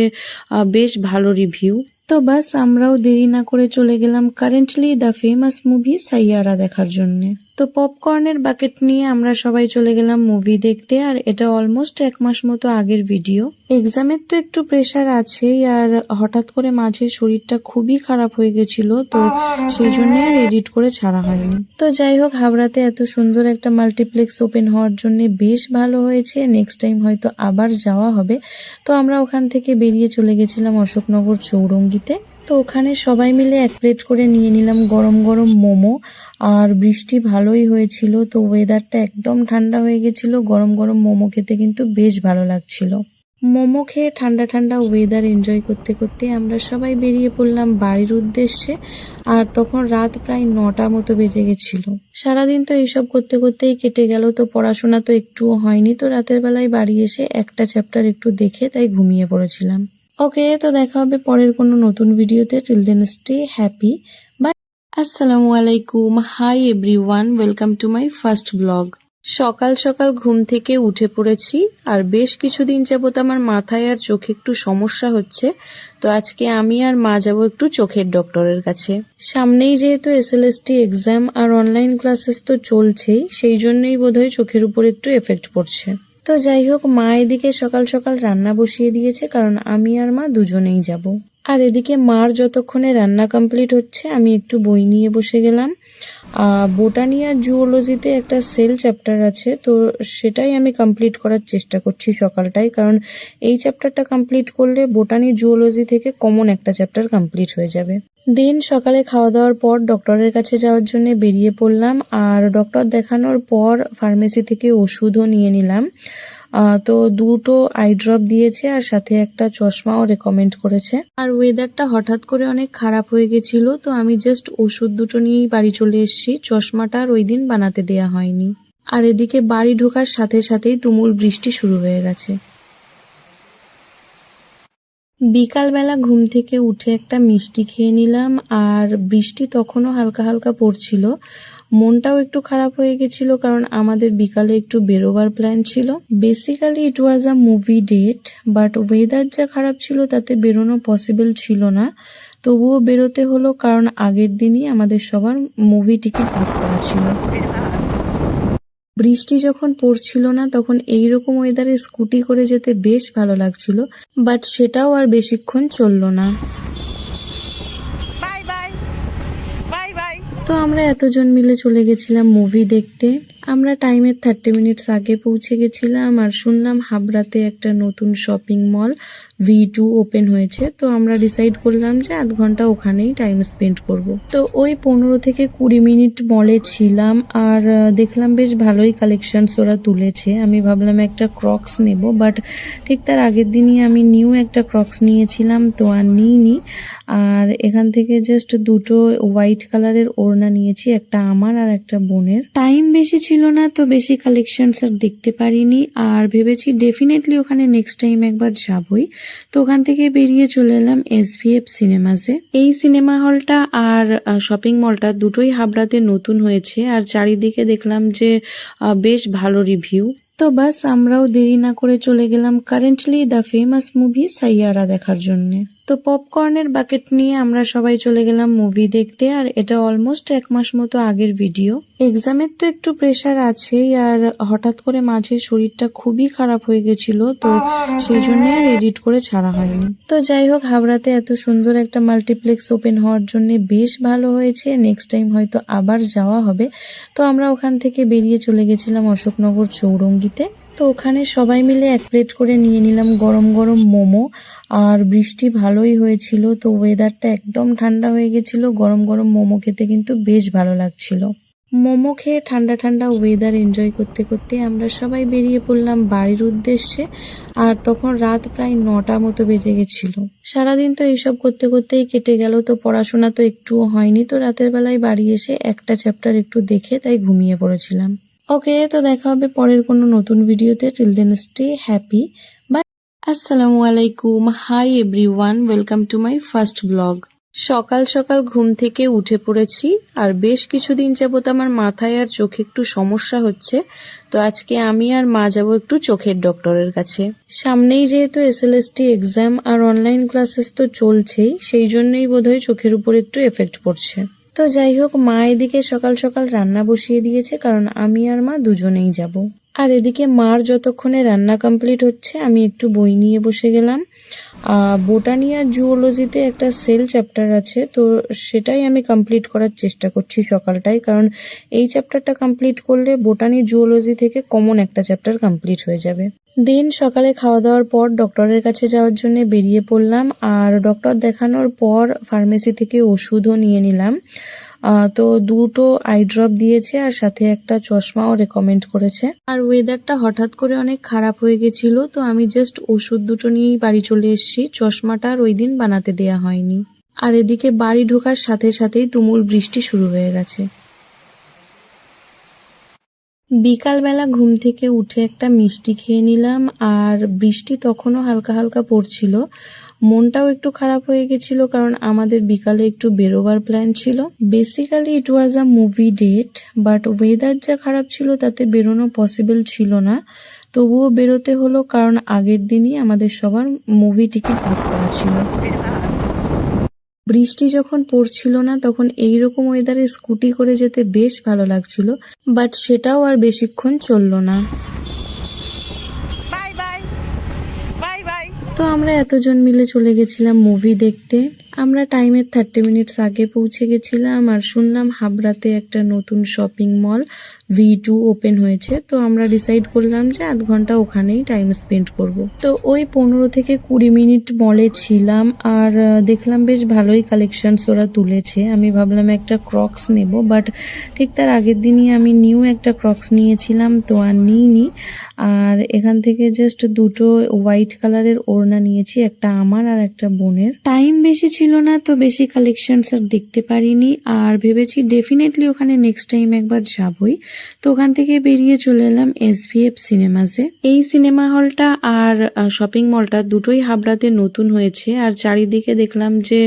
A: বেশ ভালো রিভিউ। তো বাস আমরাও দেরি না করে চলে গেলাম currently the famous movie Saiyaara দেখার জন্য। তো পপকর্নের বাকেট নিয়ে আমরা সবাই চলে গেলাম মুভি দেখতে। আর এটা অলমোস্ট 1 মাস মতো আগের ভিডিও। এক্সামের তো একটু প্রেশার আছেই, আর হঠাৎ করে মাঝে শরীরটা খুবই খারাপ হয়ে গেছিল, তো সেই জন্য আর এডিট করে ছাড়া হয়নি। তো যাই হোক, হাবড়াতে এত সুন্দর একটা মাল্টিপ্লেক্স ওপেন হওয়ার জন্য বেশ ভালো হয়েছে। নেক্সট টাইম হয়তো আবার যাওয়া হবে। তো আমরা ওখান থেকে বেরিয়ে চলে গেছিলাম অশোকনগর চৌরঙ্গিতে। তো ওখানে সবাই মিলে এক প্লেট করে নিয়ে নিলাম গরম গরম মোমো। আর বৃষ্টি ভালোই হয়েছিল, তো ওয়েদারটা একদম ঠান্ডা হয়ে গেছিল। গরম গরম মোমো খেতে কিন্তু বেশ ভালো লাগছিল। মোমো খেয়ে ঠান্ডা ঠান্ডা ওয়েদার এনজয় করতে করতে আমরা সবাই বেরিয়ে পড়লাম বাড়ির উদ্দেশ্যে। আর তখন রাত প্রায় 9টা মতো বেজে গেছিল। সারাদিন তো এইসব করতে করতেই কেটে গেল, তো পড়াশোনা তো একটুও হয়নি। তো রাতের বেলায় বাড়ি এসে একটা চ্যাপ্টার একটু দেখে তাই ঘুমিয়ে পড়েছিলাম। ওকে, তো দেখা হবে পরের কোনো নতুন ভিডিওতে। Till then stay happy. Bye. আসসালামু আলাইকুম। Hi everyone, welcome to my first blog. সকাল সকাল ঘুম থেকে উঠে পড়েছি। আর বেশ কিছুদিন যাবত আমার মাথায় আর চোখে একটু সমস্যা হচ্ছে। তো আজকে আমি আর মা যাব একটু চোখের ডক্টরের কাছে। সামনেই যেহেতু এসএলএসটি এক্সাম আর অনলাইন ক্লাসেস তো চলছেই, সেই জন্যই বোধহয় চোখের উপর একটু এফেক্ট পড়ছে। তো যাই হোক, মা এদিকে সকাল সকাল রান্না বসিয়ে দিয়েছে, কারণ আমি আর মা দুজনেই যাব। আর এদিকে মার যতক্ষণে রান্না কমপ্লিট হচ্ছে আমি একটু বই নিয়ে বসে গেলাম। বোটানি আর জুওলজিতে একটা সেল চ্যাপ্টার আছে, তো সেটাই আমি কমপ্লিট করার চেষ্টা করছি সকালটাই, কারণ এই চ্যাপ্টারটা কমপ্লিট করলে বোটানি জুওলজি থেকে কমন একটা চ্যাপ্টার কমপ্লিট হয়ে যাবে। দিন সকালে খাওয়া দাওয়ার পর ডক্টরের কাছে যাওয়ার জন্য বেরিয়ে পড়লাম। আর ডক্টর দেখানোর পর ফার্মেসি থেকে ওষুধও নিয়ে নিলাম। তো 2টো আই ড্রপ দিয়েছে আর সাথে একটা চশমাও রেকমেন্ড করেছে। আর ওয়েদারটা হঠাৎ করে অনেক খারাপ হয়ে গেছিল, তো আমি জাস্ট ওষুধ 2টো নিয়েই বাড়ি চলে এসেছি। চশমাটা আর ওই দিন বানাতে দেয়া হয়নি। আর এদিকে বাড়ি ঢোকার সাথে সাথেই তুমুল বৃষ্টি শুরু হয়ে গেছে। বিকালবেলা ঘুম থেকে উঠে একটা মিষ্টি খেয়ে নিলাম। আর বৃষ্টি তখনও হালকা হালকা পড়ছিল। মনটাও একটু খারাপ হয়ে গেছিল, কারণ আমাদের বিকালে একটু বেরোবার প্ল্যান ছিল। Basically it was a movie date, but weather যা খারাপ ছিল তাতে বেরোনো পসিবল ছিল না। তবুও বেরোতে হলো, কারণ আগের দিনই আমাদের সবার মুভি টিকিট বুক করা ছিল। বৃষ্টি যখন পড়ছিল না তখন এইরকম ওয়েদারে স্কুটি করে যেতে বেশ ভালো লাগছিল, বাট সেটাও আর বেশিক্ষণ চললো না। তো আমরা এতজন মিলে চলে গেছিলাম মুভি দেখতে। আমরা টাইমের 30 মিনিটস আগে পৌঁছে গেছিলাম। আর শুনলাম হাবড়াতে একটা নতুন শপিং মল V2 ওপেন হয়েছে, তো আমরা ডিসাইড করলাম যে আধ ঘন্টা ওখানেই টাইম স্পেন্ড করব। তো ওই 15 থেকে 20 মিনিট মলে ছিলাম। আর দেখলাম বেশ ভালোই কালেকশনস ওরা তুলেছে। আমি ভাবলাম একটা ক্রক্স নেব, বাট ঠিক তার আগের দিনই আমি নিউ একটা ক্রক্স নিয়েছিলাম, তো আর নিইনি। আর এখান থেকে জাস্ট 2টো হোয়াইট কালারের ওড়না নিয়েছি, একটা আমার আর একটা বোনের। টাইম বেশি ছিল না, তো বেশি কালেকশনস আর দেখতে পারিনি। আর ভেবেছি ডেফিনেটলি ওখানে নেক্সট টাইম একবার যাবই। তো ওখান থেকে বেরিয়ে চলে এলাম SVF সিনেমাসে। এই সিনেমা হলটা আর শপিং মলটা দুটোই হাবড়াতে নতুন হয়েছে। আর চারিদিকে দেখলাম যে বেশ ভালো রিভিউ। তো বাস আমরাও দেরি না করে চলে গেলাম currently the famous movie Saiyaara দেখার জন্য। তো পপকর্নের বাকেট নিয়ে আমরা সবাই চলে গেলাম মুভি দেখতে। আর এটা অলমোস্ট 1 মাস মতো আগের ভিডিও। এক্সামের তো একটু প্রেশার আছেই, আর হঠাৎ করে মাঝে শরীরটা খুবই খারাপ হয়ে গেছিল, তো সেই জন্য আর এডিট করে ছাড়া হয়নি। তো যাই হোক, হাবড়াতে এত সুন্দর একটা মাল্টিপ্লেক্স ওপেন হওয়ার জন্য বেশ ভালো হয়েছে। নেক্সট টাইম হয়তো আবার যাওয়া হবে। তো আমরা ওখান থেকে বেরিয়ে চলে গেছিলাম অশোকনগর চৌরঙ্গিতে। তো ওখানে সবাই মিলে এক প্লেট করে নিয়ে নিলাম গরম গরম মোমো। আর বৃষ্টি ভালোই হয়েছিল, তো ওয়েদারটা একদম ঠান্ডা হয়ে গেছিল। গরম গরম মোমো খেতে কিন্তু বেশ ভালো লাগছিল। মোমো খেয়ে ঠান্ডা ঠান্ডা ওয়েদার এনজয় করতে করতে আমরা সবাই বেরিয়ে পড়লাম বাড়ির উদ্দেশ্যে। আর তখন রাত প্রায় 9টা মতো বেজে গেছিল। সারাদিন তো এইসব করতে করতেই কেটে গেল, তো পড়াশোনা তো একটুও হয়নি। তো রাতের বেলায় বাড়ি এসে একটা চ্যাপ্টার একটু দেখে তাই ঘুমিয়ে পড়েছিলাম। ওকে, তো দেখা হবে পরের কোনো নতুন ভিডিওতে। Till then stay happy. Bye. আসসালামু আলাইকুম। Hi everyone, welcome to my first blog. সকাল সকাল ঘুম থেকে উঠে পড়েছি। আর বেশ কিছুদিন যাবত আমার মাথায় আর চোখে একটু সমস্যা হচ্ছে। তো আজকে আমি আর মা যাব একটু চোখের ডক্টরের কাছে। সামনেই যেহেতু SLST এক্সাম আর অনলাইন ক্লাসেস তো চলছেই, সেই জন্যই বোধহয় চোখের উপর একটু এফেক্ট পড়ছে। তো যাই হোক, মা এদিকে সকাল সকাল রান্না বসিয়ে দিয়েছে, কারণ আমি আর মা দুজনেই যাব। আর এদিকে মার যতক্ষণে রান্না কমপ্লিট হচ্ছে আমি একটু বই নিয়ে বসে গেলাম। বোটানি আর জুওলজিতে একটা সেল চ্যাপ্টার আছে, তো সেটাই আমি কমপ্লিট করার চেষ্টা করছি সকালটায়, কারণ এই চ্যাপ্টারটা কমপ্লিট করলে বোটানি জুওলজি থেকে কমন একটা চ্যাপ্টার কমপ্লিট হয়ে যাবে। দেন সকালে খাওয়া দাওয়ার পর ডক্টরের কাছে যাওয়ার জন্য বেরিয়ে পড়লাম, আর ডক্টর দেখানোর পর ফার্মেসি থেকে ওষুধও নিয়ে নিলাম। তো দুটো আই ড্রপ দিয়েছে আর সাথে একটা চশমাও রেকমেন্ড করেছে। আর ওয়েদারটা হঠাৎ করে অনেক খারাপ হয়ে গেছিল, তো আমি জাস্ট ওষুধ দুটো নিয়েই বাড়ি চলে এসেছি। চশমাটা আর ওই দিন বানাতে দেয়া হয়নি। আর এদিকে বাড়ি ঢোকার সাথে সাথেই তুমুল বৃষ্টি শুরু হয়ে গেছে। বিকালবেলা ঘুম থেকে উঠে একটা মিষ্টি খেয়ে নিলাম, আর বৃষ্টি তখনও হালকা হালকা পড়ছিল। মনটাও একটু খারাপ হয়ে গেছিল, কারণ আমাদের বিকালে একটু বেরোবার প্ল্যান ছিল। Basically it was a movie date, but weather যা খারাপ ছিল তাতে বেরোনো পসিবল ছিল না। তবুও বেরোতে হলো, কারণ আগের দিনই আমাদের সবার মুভি টিকিট বুক করা ছিল। বৃষ্টি যখন পড়ছিল না তখন এইরকম ওয়েদারে স্কুটি করে যেতে বেশ ভালো লাগছিল, বাট সেটাও আর বেশিক্ষণ চললো না। তো আমরা এতজন মিলে চলে গেছিলাম মুভি দেখতে। আমরা টাইমের 30 মিনিটস আগে পৌঁছে গেছিলাম, আর শুনলাম হাবড়াতে একটা নতুন শপিং মল V2 ওপেন হয়েছে। তো আমরা ডিসাইড করলাম যে আধ ঘন্টা ওখানেই টাইম স্পেন্ড করব। তো ওই 15 থেকে 20 মিনিট মলে ছিলাম, আর দেখলাম বেশ ভালোই কালেকশনস ওরা তুলেছে। আমি ভাবলাম একটা ক্রক্স নেব, বাট ঠিক তার আগের দিনই আমি নিউ একটা ক্রক্স নিয়েছিলাম, তো আর নিইনি। আর এখান থেকে জাস্ট দুটো হোয়াইট কালারের ওড়না নিয়েছি, একটা আমার আর একটা বোনের। টাইম বেশি ছিল না, তো বেশি কালেকশনস আর দেখতে পারিনি, আর ভেবেছি ডেফিনেটলি ওখানে নেক্সট টাইম একবার যাবই। তো ওখান থেকে বেরিয়ে চলে এলাম SVF সিনেমাসে। এই সিনেমা হলটা আর শপিং মলটা দুটোই হাবড়াতে নতুন হয়েছে, আর চারিদিকে দেখলাম যে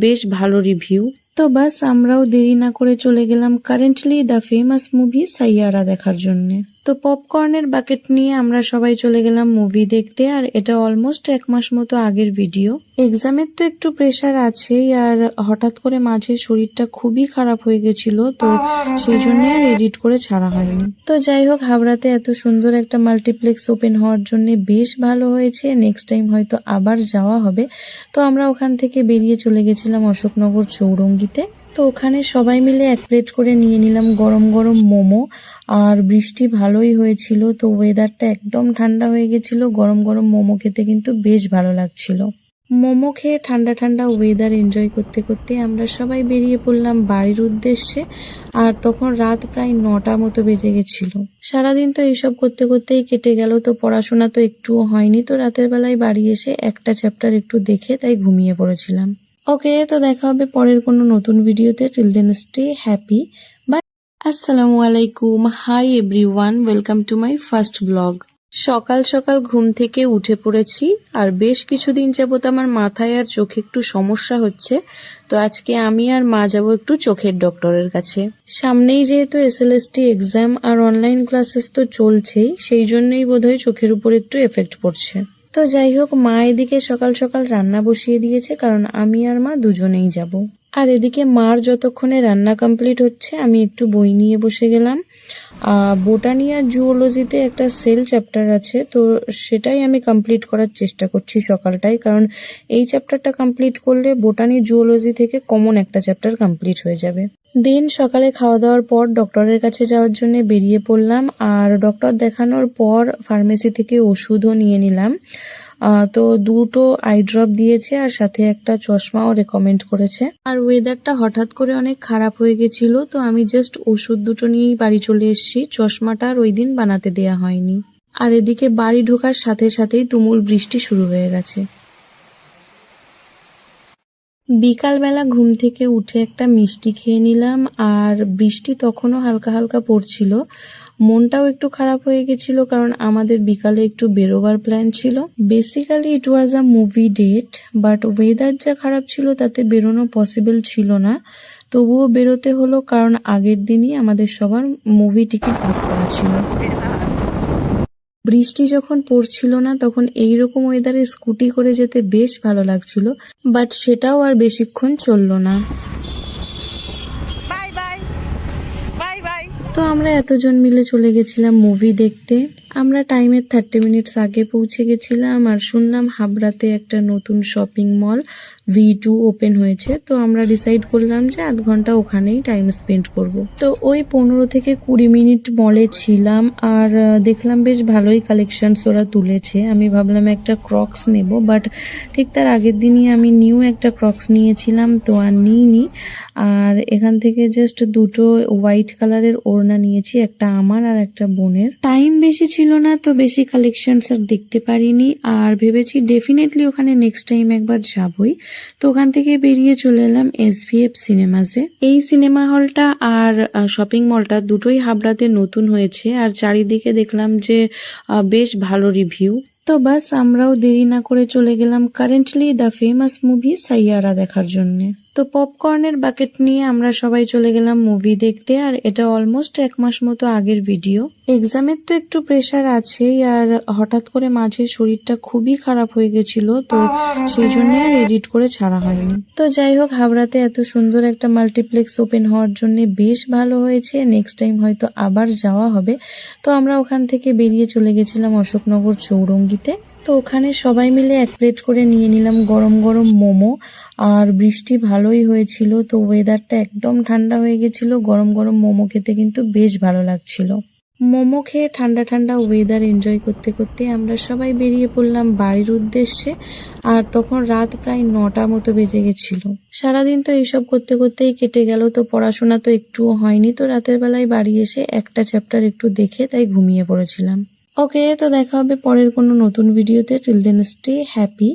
A: বেশ ভালো রিভিউ। তো বাস আমরাও দেরি না করে চলে গেলাম currently the famous movie Saiyaara দেখার জন্য। তো পপকর্নের বাকেট নিয়ে আমরা সবাই চলে গেলাম মুভি দেখতে, আর এটা অলমোস্ট 1 মাস মতো আগের ভিডিও। এক্সামের তো একটু প্রেশার আছেই, আর হঠাৎ করে মাঝে শরীরটা খুবই খারাপ হয়ে গেছিল, তো সেই জন্য আর এডিট করে ছাড়া হয়নি। তো যাই হোক, হাবড়াতে এত সুন্দর একটা মাল্টিপ্লেক্স ওপেন হওয়ার জন্য বেশ ভালো হয়েছে। নেক্সট টাইম হয়তো আবার যাওয়া হবে। তো আমরা ওখান থেকে বেরিয়ে চলে গেছিলাম অশোকনগর চৌরঙ্গিতে। তো ওখানে সবাই মিলে 1 প্লেট করে নিয়ে নিলাম গরম গরম মোমো। আর বৃষ্টি ভালোই হয়েছিল, তো ওয়েদারটা একদম ঠান্ডা হয়ে গেছিল। গরম গরম মোমো খেতে কিন্তু বেশ ভালো লাগছিল। মোমো খেয়ে ঠান্ডা ঠান্ডা ওয়েদার এনজয় করতে করতে আমরা সবাই বেরিয়ে পড়লাম বাড়ির উদ্দেশ্যে। আর তখন রাত প্রায় 9টা মতো বেজে গেছিল। সারাদিন তো এইসব করতে করতেই কেটে গেল, তো পড়াশোনা তো একটুও হয়নি। তো রাতের বেলায় বাড়ি এসে একটা চ্যাপ্টার একটু দেখে তাই ঘুমিয়ে পড়েছিলাম। ওকে, তো দেখা হবে পরের কোনো নতুন ভিডিওতে। Till then stay happy. Bye. আসসালামু আলাইকুম। Hi everyone, welcome to my first blog. সকাল সকাল ঘুম থেকে উঠে পড়েছি, আর বেশ কিছুদিন যাবত আমার মাথায় আর চোখে একটু সমস্যা হচ্ছে। তো আজকে আমি আর মা যাবো একটু চোখের ডক্টরের কাছে। সামনেই যেহেতু SLST এক্সাম আর অনলাইন ক্লাসেস তো চলছেই, সেই জন্যই বোধহয় চোখের উপর একটু এফেক্ট পড়ছে। তো যাই হোক, মা এদিকে সকাল সকাল রান্না বসিয়ে দিয়েছে, কারণ আমি আর মা দুজনেই যাব। আর এদিকে মার যতক্ষণে রান্না কমপ্লিট হচ্ছে আমি একটু বই নিয়ে বসে গেলাম। বোটানি আর জুওলজিতে একটা সেল চ্যাপ্টার আছে, তো সেটাই আমি কমপ্লিট করার চেষ্টা করছি সকালটায়, কারণ এই চ্যাপ্টারটা কমপ্লিট করলে বোটানি জুওলজি থেকে কমন একটা চ্যাপ্টার কমপ্লিট হয়ে যাবে। দেন সকালে খাওয়া দাওয়ার পর ডক্টরের কাছে যাওয়ার জন্য বেরিয়ে পড়লাম, আর ডক্টর দেখানোর পর ফার্মেসি থেকে ওষুধও নিয়ে নিলাম। তো দুটো আই ড্রপ দিয়েছে আর সাথে একটা চশমাও রেকমেন্ড করেছে। আর ওয়েদারটা হঠাৎ করে অনেক খারাপ হয়ে গেছিল, তো আমি জাস্ট ওষুধ দুটো নিয়েই বাড়ি চলে এসেছি। চশমাটা আর ওই দিন বানাতে দেয়া হয়নি। আর এদিকে বাড়ি ঢোকার সাথে সাথেই তুমুল বৃষ্টি শুরু হয়ে গেছে। বিকালবেলা ঘুম থেকে উঠে একটা মিষ্টি খেয়ে নিলাম, আর বৃষ্টি তখনও হালকা হালকা পড়ছিল। মনটাও একটু খারাপ হয়ে গেছিল, কারণ আমাদের বিকালে একটু বেরোবার প্ল্যান ছিল। Basically it was a movie date, but weather যা খারাপ ছিল তাতে বেরোনো পসিবল ছিল না। তবুও বেরোতে হলো, কারণ আগের দিনই আমাদের সবার মুভি টিকিট বুক করা ছিল। বৃষ্টি যখন পড়ছিল না তখন এইরকম ওয়েদারে স্কুটি করে যেতে বেশ ভালো লাগছিল, বাট সেটাও আর বেশিক্ষণ চললো না। তো আমরা এতজন মিলে চলে গেছিলাম মুভি দেখতে। আমরা টাইমের 30 মিনিটস আগে পৌঁছে গেছিলাম আর শুনলাম হাবড়াতে একটা নতুন শপিং মল V2 ওপেন হয়েছে। তো আমরা ডিসাইড করলাম যে আধ ঘন্টা ওখানেই টাইম স্পেন্ড করব। তো ওই 15 থেকে 20 মিনিট মলে ছিলাম আর দেখলাম বেশ ভালোই কালেকশনস ওরা তুলেছে। আমি ভাবলাম একটা ক্রক্স নেব, বাট ঠিক তার আগের দিনই আমি নিউ একটা ক্রক্স নিয়েছিলাম, তো আর নিইনি। আর এখান থেকে জাস্ট দুটো হোয়াইট কালারের ওড়না নিয়েছি, একটা আমার আর একটা বোনের। টাইম বেশি ছিল না, তো বেশি কালেকশনস আর দেখতে পারিনি। আর ভেবেছি ডেফিনেটলি ওখানে নেক্সট টাইম একবার যাবই। তো ওখান থেকে বেরিয়ে চলে এলাম SVF সিনেমাসে। এই সিনেমা হলটা আর শপিং মলটা দুটোই হাবড়াতে নতুন হয়েছে আর চারিদিকে দেখলাম যে বেশ ভালো রিভিউ। তো বাস আমরাও দেরি না করে চলে গেলাম currently the famous movie Saiyaara দেখার জন্য। তো পপকর্নের বাকেট নিয়ে আমরা সবাই চলে গেলাম মুভি দেখতে। আর এটা অলমোস্ট 1 মাস মতো আগের ভিডিও। এক্সামের তো একটু প্রেশার আছেই, আর হঠাৎ করে মাঝে শরীরটা খুবই খারাপ হয়ে গেছিল, তো সেই জন্য আর এডিট করে ছাড়া হয়নি। তো যাই হোক, হাবড়াতে এত সুন্দর একটা মাল্টিপ্লেক্স ওপেন হওয়ার জন্য বেশ ভালো হয়েছে। নেক্সট টাইম হয়তো আবার যাওয়া হবে। তো আমরা ওখান থেকে বেরিয়ে চলে গেছিলাম অশোকনগর চৌরঙ্গিতে। তো ওখানে সবাই মিলে 1 প্লেট করে নিয়ে নিলাম গরম গরম মোমো। আর বৃষ্টি ভালোই হয়েছিল, তো ওয়েদারটা একদম ঠান্ডা হয়ে গেছিল। গরম গরম মোমো খেতে কিন্তু বেশ ভালো লাগছিল। মোমো খেয়ে ঠান্ডা ঠান্ডা ওয়েদার এনজয় করতে করতে আমরা সবাই বেরিয়ে পড়লাম বাড়ির উদ্দেশ্যে। আর তখন রাত প্রায় 9টা মতো বেজে গেছিল। সারাদিন তো এইসব করতে করতেই কেটে গেল, তো পড়াশোনা তো একটুও হয়নি। তো রাতের বেলায় বাড়ি এসে একটা চ্যাপ্টার একটু দেখে তাই ঘুমিয়ে পড়েছিলাম। ওকে, তো দেখা হবে পরের কোনো নতুন ভিডিওতে। Till then stay happy.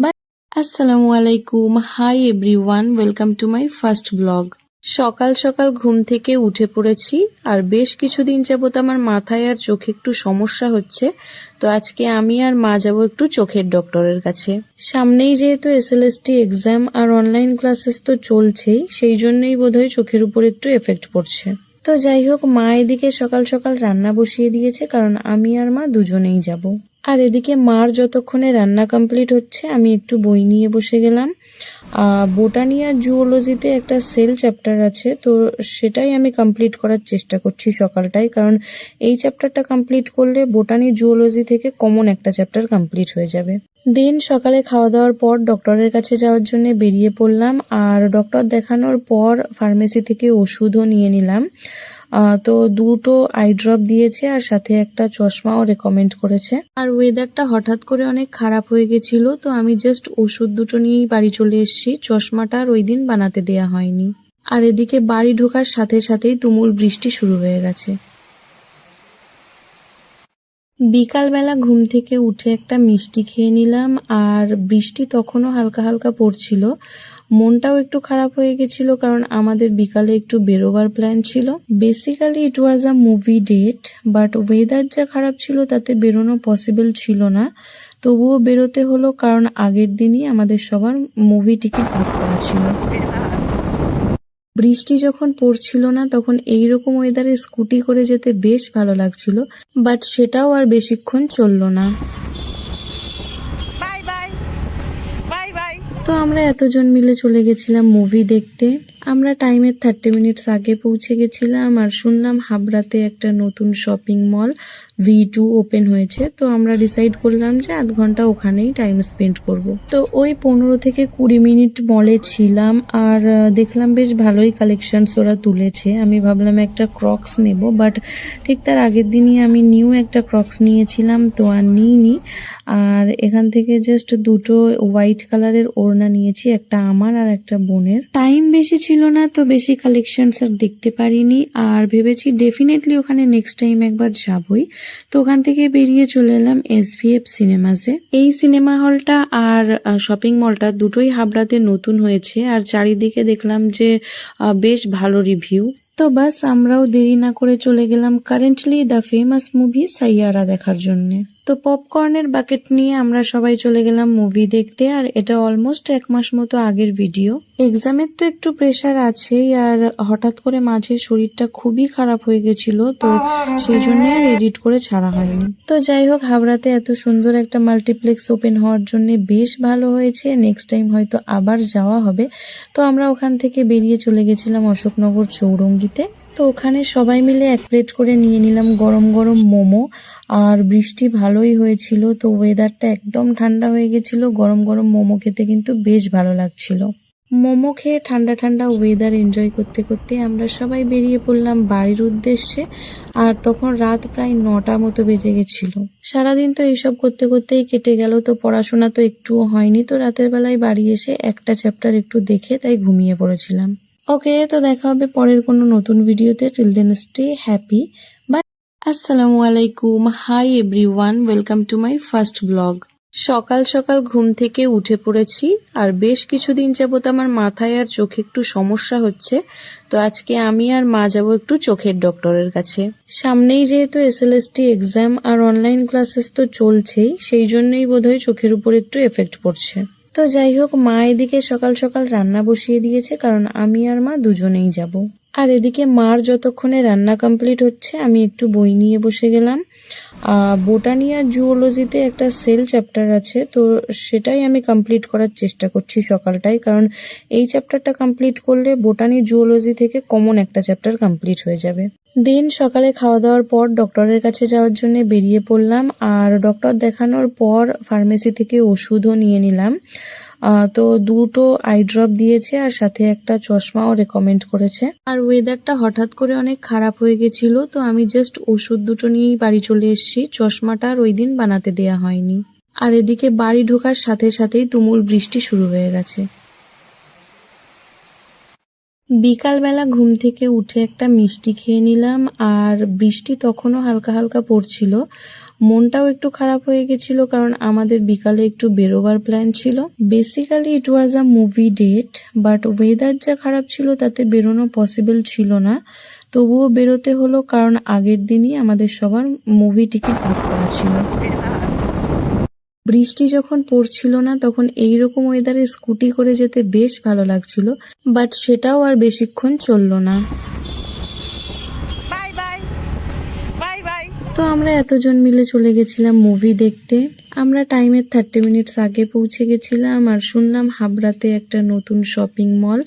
A: Bye. আসসালামু আলাইকুম। Hi everyone, welcome to my first blog. সকাল সকাল ঘুম থেকে উঠে পড়েছি। আর বেশ কিছুদিন যাবত আমার মাথায় আর চোখে একটু সমস্যা হচ্ছে। তো আজকে আমি আর মা যাবো একটু চোখের ডক্টরের কাছে। সামনেই যেহেতু SLST এক্সাম আর অনলাইন ক্লাসেস তো চলছেই, সেই জন্যই বোধহয় চোখের উপর একটু এফেক্ট পড়ছে। তো যাই হোক, মা এদিকে সকাল সকাল রান্না বসিয়ে দিয়েছে, কারণ আমি আর মা দুজনেই যাব। আর এদিকে মার যতক্ষণে রান্না কমপ্লিট হচ্ছে আমি একটু বই নিয়ে বসে গেলাম। বোটানি আর জুওলজিতে একটা সেল চ্যাপ্টার আছে, তো সেটাই আমি কমপ্লিট করার চেষ্টা করছি সকালটাই, কারণ এই চ্যাপ্টারটা কমপ্লিট করলে বোটানি জুওলজি থেকে কমন একটা চ্যাপ্টার কমপ্লিট হয়ে যাবে। দিন সকালে খাওয়া দাওয়ার পর ডক্টরের কাছে যাওয়ার জন্য বেরিয়ে পড়লাম। আর ডক্টর দেখানোর পর ফার্মেসি থেকে ওষুধও নিয়ে নিলাম। তো দুটো আই ড্রপ দিয়েছে আর সাথে একটা চশমাও রেকমেন্ড করেছে। আর ওয়েদারটা হঠাৎ করে অনেক খারাপ হয়ে গেছিল, তো আমি জাস্ট ওষুধ দুটো নিয়েই বাড়ি চলে এসেছি। চশমাটা আর ওই দিন বানাতে দেয়া হয়নি। আর এদিকে বাড়ি ঢোকার সাথে সাথেই তুমুল বৃষ্টি শুরু হয়ে গেছে। বিকালবেলা ঘুম থেকে উঠে একটা মিষ্টি খেয়ে নিলাম। আর বৃষ্টি তখনও হালকা হালকা পড়ছিল। মনটাও একটু খারাপ হয়ে গেছিল, কারণ আমাদের বিকালে একটু বেরোবার প্ল্যান ছিল। Basically it was a movie date, but weather যা খারাপ ছিল তাতে বেরোনো পসিবল ছিল না। তবুও বেরোতে হলো, কারণ আগের দিনই আমাদের সবার মুভি টিকিট বুক করা ছিল। বৃষ্টি যখন পড়ছিল না, তখন এইরকম ওয়েদারে স্কুটি করে যেতে বেশ ভালো লাগছিল, বাট সেটাও আর বেশিক্ষণ চললো না। তো আমরা এতজন মিলে চলে গেছিলাম মুভি দেখতে। আমরা টাইমের 30 মিনিটস আগে পৌঁছে গেছিলাম আর শুনলাম হাবড়াতে একটা নতুন শপিং মল V2 ওপেন হয়েছে। তো আমরা ডিসাইড করলাম যে আধ ঘন্টা ওখানেই টাইম স্পেন্ড করব। তো ওই 15 থেকে 20 মিনিট মলে ছিলাম আর দেখলাম বেশ ভালোই কালেকশনস ওরা তুলেছে। আমি ভাবলাম একটা ক্রক্স নেব, বাট ঠিক তার আগের দিনই আমি নিউ একটা ক্রক্স নিয়েছিলাম, তো আর নিইনি। আর এখান থেকে জাস্ট দুটো হোয়াইট কালারের ওড়না নিয়েছি, একটা আমার আর একটা বোনের। টাইম বেশি ছিল না, তো বেশি কালেকশনস আর দেখতে পারিনি। আর ভেবেছি ডেফিনেটলি ওখানে নেক্সট টাইম একবার যাবই। তো ওখান থেকে বেরিয়ে চলে এলাম SVF সিনেমাসে। এই সিনেমা হলটা আর শপিং মলটা দুটোই হাবড়াতে নতুন হয়েছে আর চারিদিকে দেখলাম যে বেশ ভালো রিভিউ। তো বাস আমরাও দেরি না করে চলে গেলাম currently the famous movie Saiyaara দেখার জন্য। তো পপকর্নের বাকেট নিয়ে আমরা সবাই চলে গেলাম মুভি দেখতে। আর এটা অলমোস্ট 1 মাস মতো আগের ভিডিও। এক্সামের তো একটু প্রেশার আছেই, আর হঠাৎ করে মাঝে শরীরটা খুবই খারাপ হয়ে গেছিল, তো সেই জন্য আর এডিট করে ছাড়া হয়নি। তো যাই হোক, হাবড়াতে এত সুন্দর একটা মাল্টিপ্লেক্স ওপেন হওয়ার জন্য বেশ ভালো হয়েছে। নেক্সট টাইম হয়তো আবার যাওয়া হবে। তো আমরা ওখান থেকে বেরিয়ে চলে গেছিলাম অশোকনগর চৌরঙ্গিতে। তো ওখানে সবাই মিলে এক প্লেট করে নিয়ে নিলাম গরম গরম মোমো। আর বৃষ্টি ভালোই হয়েছিল, তো ওয়েদারটা একদম ঠান্ডা হয়ে গেছিল। গরম গরম মোমো খেতে কিন্তু বেশ ভালো লাগছিল। মোমো খেয়ে ঠান্ডা ঠান্ডা ওয়েদার এনজয় করতে করতে আমরা সবাই বেরিয়ে পড়লাম বাড়ির উদ্দেশ্যে। আর তখন রাত প্রায় 9টা মতো বেজে গেছিল। সারাদিন তো এইসব করতে করতেই কেটে গেল, তো পড়াশোনা তো একটুও হয়নি। তো রাতের বেলায় বাড়ি এসে একটা চ্যাপ্টার একটু দেখে তাই ঘুমিয়ে পড়েছিলাম। ওকে, তো দেখা হবে পরের কোনো নতুন ভিডিওতে। Till then stay happy. Bye. আসসালামু আলাইকুম। Hi everyone, welcome to my first blog. সকাল সকাল ঘুম থেকে উঠে পড়েছি। আর বেশ কিছুদিন যাবত আমার মাথায় আর চোখে একটু সমস্যা হচ্ছে। তো আজকে আমি আর মা যাব একটু চোখের ডক্টরের কাছে। সামনেই যেহেতু এসএলএসটি এক্সাম আর অনলাইন ক্লাসেস তো চলছেই, সেই জন্যই বোধহয় চোখের উপর একটু এফেক্ট পড়ছে। তো যাই হোক, মা এদিকে সকাল সকাল রান্না বসিয়ে দিয়েছে, কারণ আমি আর মা দুজনেই যাব। আর এদিকে মার যতক্ষণে রান্না কমপ্লিট হচ্ছে আমি একটু বই নিয়ে বসে গেলাম। বোটানি আর জুওলজিতে একটা সেল চ্যাপ্টার আছে, তো সেটাই আমি কমপ্লিট করার চেষ্টা করছি সকালটাই, কারণ এই চ্যাপ্টারটা কমপ্লিট করলে বোটানি জুওলজি থেকে কমন একটা চ্যাপ্টার কমপ্লিট হয়ে যাবে। দিন সকালে খাওয়া দাওয়ার পর ডক্টরের কাছে যাওয়ার জন্য বেরিয়ে পড়লাম। আর ডক্টর দেখানোর পর ফার্মেসি থেকে ওষুধও নিয়ে নিলাম। তো দুটো আই ড্রপ দিয়েছে আর সাথে একটা চশমাও রেকমেন্ড করেছে। আর ওয়েদারটা হঠাৎ করে অনেক খারাপ হয়ে গেছিল, তো আমি জাস্ট ওষুধ দুটো নিয়েই বাড়ি চলে এসেছি। চশমাটা আর ওই দিন বানাতে দেয়া হয়নি। আর এদিকে বাড়ি ঢোকার সাথে সাথেই তুমুল বৃষ্টি শুরু হয়ে গেছে। বিকালবেলা ঘুম থেকে উঠে একটা মিষ্টি খেয়ে নিলাম। আর বৃষ্টি তখনও হালকা হালকা পড়ছিল। মনটাও একটু খারাপ হয়ে গেছিল, কারণ আমাদের বিকালে একটু বেরোবার প্ল্যান ছিল। Basically it was a movie date, but weather যা খারাপ ছিল তাতে বেরোনো পসিবল ছিল না। তবুও বেরোতে হলো, কারণ আগের দিনই আমাদের সবার মুভি টিকিট বুক করা ছিল। বৃষ্টি যখন পড়ছিল না তখন এইরকম ওয়েদারে স্কুটি করে যেতে বেশ ভালো লাগছিল, বাট সেটাও আর বেশিক্ষণ চললো না। তো আমরা এতজন মিলে চলে গেছিলাম মুভি দেখতে। আমরা টাইমের 30 মিনিটস আগে পৌঁছে গেছিলাম। আর শুনলাম হাবড়াতে একটা নতুন শপিং মল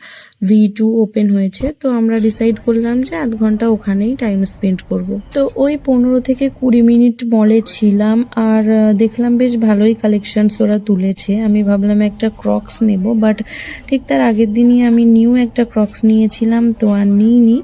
A: V2 ওপেন হয়েছে, তো আমরা ডিসাইড করলাম যে আধ ঘন্টা ওখানেই টাইম স্পেন্ড করব। তো ওই 15 থেকে 20 মিনিট মলে ছিলাম। আর দেখলাম বেশ ভালোই কালেকশনস ওরা তুলেছে। আমি ভাবলাম একটা ক্রক্স নেব, বাট ঠিক তার আগের দিনই আমি নিউ একটা ক্রক্স নিয়েছিলাম, তো আর নিইনি।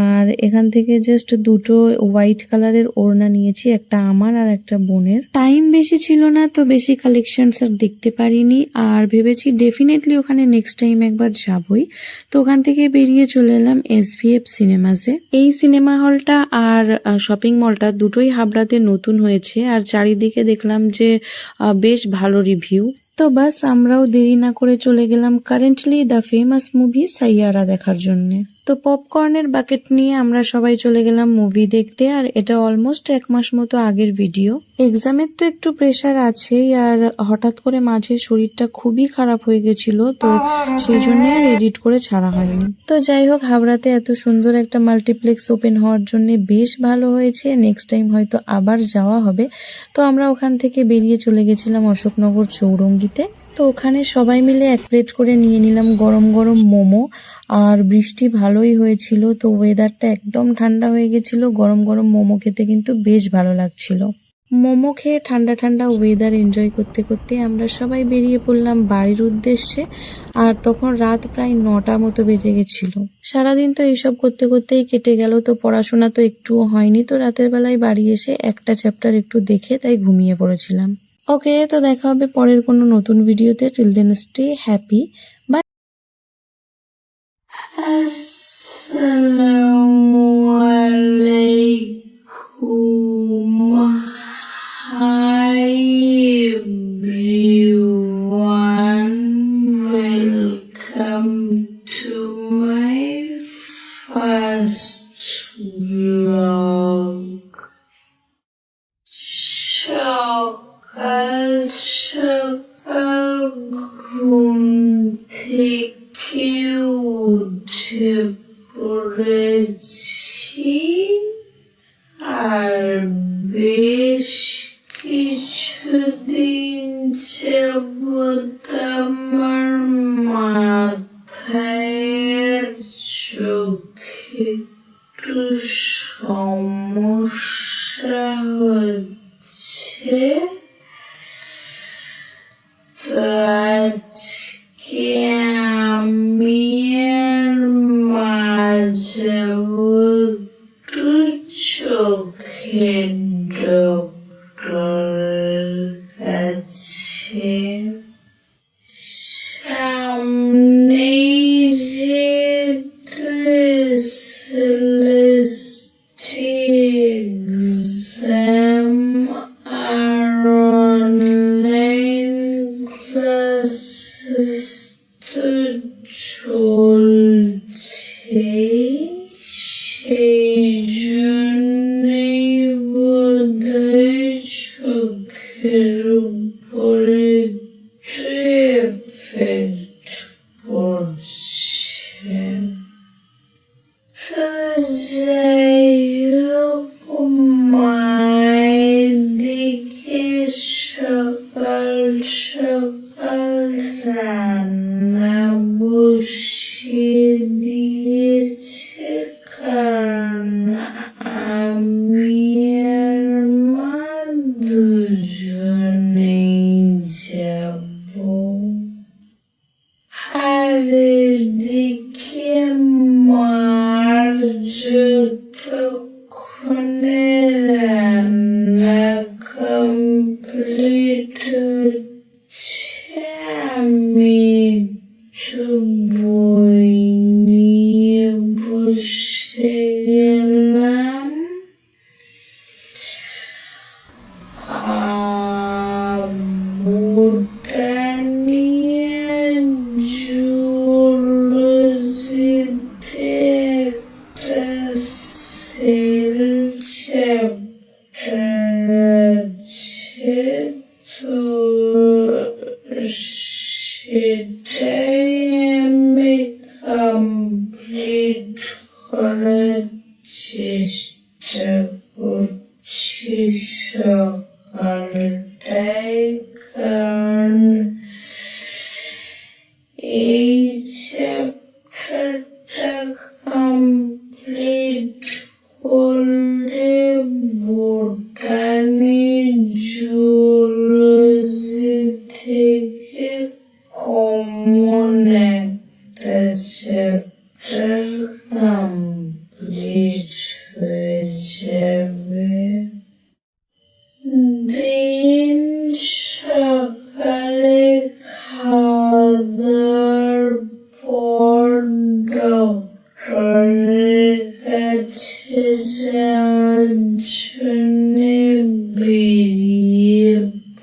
A: আর এখান থেকে জাস্ট দুটো হোয়াইট কালারের ওড়না নিয়েছি, একটা আমার আর একটা বোনের। টাইম বেশি ছিল না, তো বেশি কালেকশনস আর দেখতে পারিনি। আর ভেবেছি ডেফিনেটলি ওখানে নেক্সট টাইম একবার যাবই। তো ওখান থেকে বেরিয়ে চলে এলাম SVF সিনেমাসে। এই সিনেমা হলটা আর শপিং মলটা দুটোই হাবড়াতে নতুন হয়েছে। আর চারিদিকে দেখলাম যে বেশ ভালো রিভিউ। তো বাস আমরাও দেরি না করে চলে গেলাম currently the famous movie Saiyaara দেখার জন্য। তো পপকর্নের বাকেট নিয়ে আমরা সবাই চলে গেলাম মুভি দেখতে। আর এটা অলমোস্ট 1 মাস মতো আগের ভিডিও। এক্সামের তো একটু প্রেশার আছেই, আর হঠাৎ করে মাঝে শরীরটা খুবই খারাপ হয়ে গেছিল, তো সেই জন্য আর এডিট করে ছাড়া হয়নি। তো যাই হোক, হাবড়াতে এত সুন্দর একটা মাল্টিপ্লেক্স ওপেন হওয়ার জন্য বেশ ভালো হয়েছে। নেক্সট টাইম হয়তো আবার যাওয়া হবে। তো আমরা ওখান থেকে বেরিয়ে চলে গেছিলাম অশোকনগর চৌরঙ্গিতে। তো ওখানে সবাই মিলে এক প্লেট করে নিয়ে নিলাম গরম গরম মোমো। আর বৃষ্টি ভালোই হয়েছিল, তো ওয়েদারটা একদম ঠান্ডা হয়ে গেছিল। গরম গরম মোমো খেতে কিন্তু বেশ ভালো লাগছিল। মোমো খেয়ে ঠান্ডা ঠান্ডা ওয়েদার এনজয় করতে করতে আমরা সবাই বেরিয়ে পড়লাম বাড়ির উদ্দেশ্যে। আর তখন রাত প্রায় 9টা মতো বেজে গেছিল। সারাদিন তো এইসব করতে করতেই কেটে গেল, তো পড়াশোনা তো একটুও হয়নি। তো রাতের বেলায় বাড়ি এসে একটা চ্যাপ্টার একটু দেখে তাই ঘুমিয়ে পড়েছিলাম। ওকে, তো দেখা হবে পরের কোনো নতুন ভিডিওতে। Till then stay happy. Bye. আসসালামু আলাইকুম। Hi everyone, welcome to my first blog. সকাল সকাল ঘুম থেকে উঠে পড়েছি। আর বেশ কিছুদিন যাবত আমার মাথায় চোখে সমস্যা হচ্ছে, তো আজকে আমি আর মাঝে একটু চোখের ডক্টরের কাছে। সামনেই যেহেতু এসএলএসটি এক্সাম আর অনলাইন ক্লাসেস তো চলছেই, সেই জন্যই বোধহয় চোখের উপরে এফেক্ট পড়ছে। তো যাই হোক, মায়ের দিকে সকাল সকাল রান্না বসিয়ে দিয়েছে, কারণ আমি আর মা দুজনেই যাবো। আর এদিকে মার যতক্ষণে রান্না কমপ্লিট হচ্ছে, আমি একটু বই নিয়ে বসে গেলাম। আব্বুটা নিয়ে জুলজিতে একটা সেল চ্যাপ্টার আছে, তো সেটাই আমি কমপ্লিট করার চেষ্টা করছি সকালটাই, কারণ এই চ্যাপ্টারটা কমপ্লিট করলে বোটানি জুলজি থেকে কমন একটা চ্যাপ্টার কমপ্লিট হয়ে যাবে। দিন সকালে খাওয়া দাওয়ার পর ডক্টরের কাছে যাওয়ার জন্য বেরিয়ে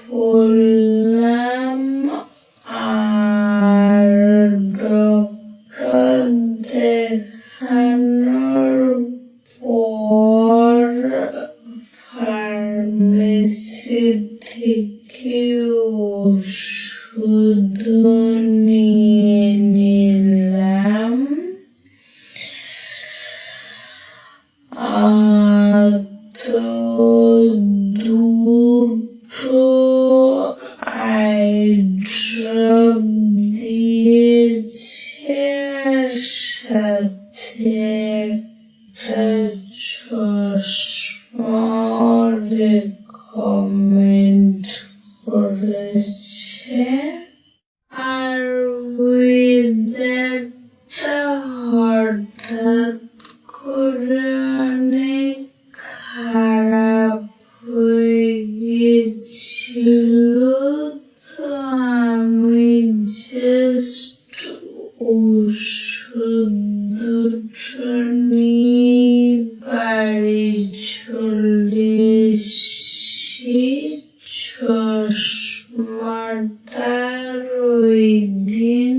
A: পড়লাম। আর ডক্টর দেখানোর পর ফার্মেসি থেকে ওষুধ নিয়ে নিলাম। তো দুটো আই ড্রপ দিয়েছে, আর সাথে একটা চশমা রেকমেন্ড করেছে। আর ওয়েদারটা হঠাৎ করে অনেক খারাপ হয়ে গিয়েছিল, তো আমি জাস্ট ওষুধ দুটো নিয়ে বাড়ি চলে এসেছি। চশমাটার ওই দিন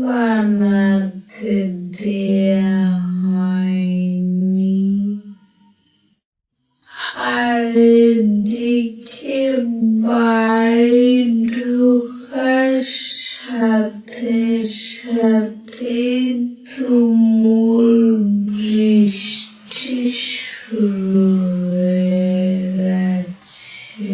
A: বানাতে দেয়া হয়নি। আর এদিকে বাড়ি ঢোকার সাথে সাথে তুমুল বৃষ্টি শুরু হয়ে গেছে।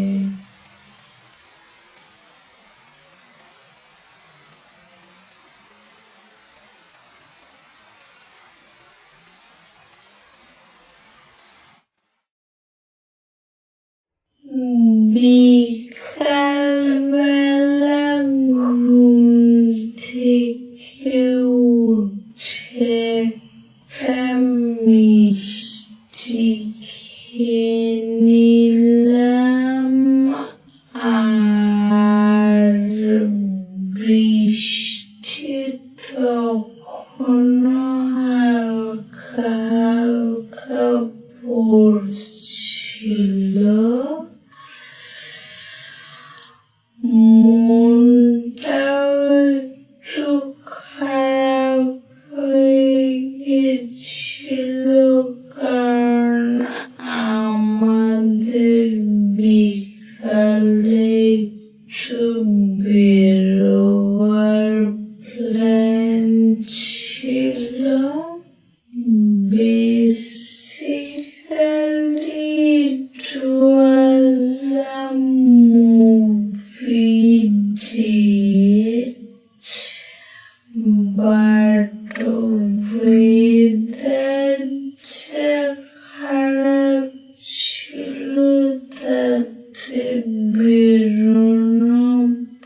A: বেরোনো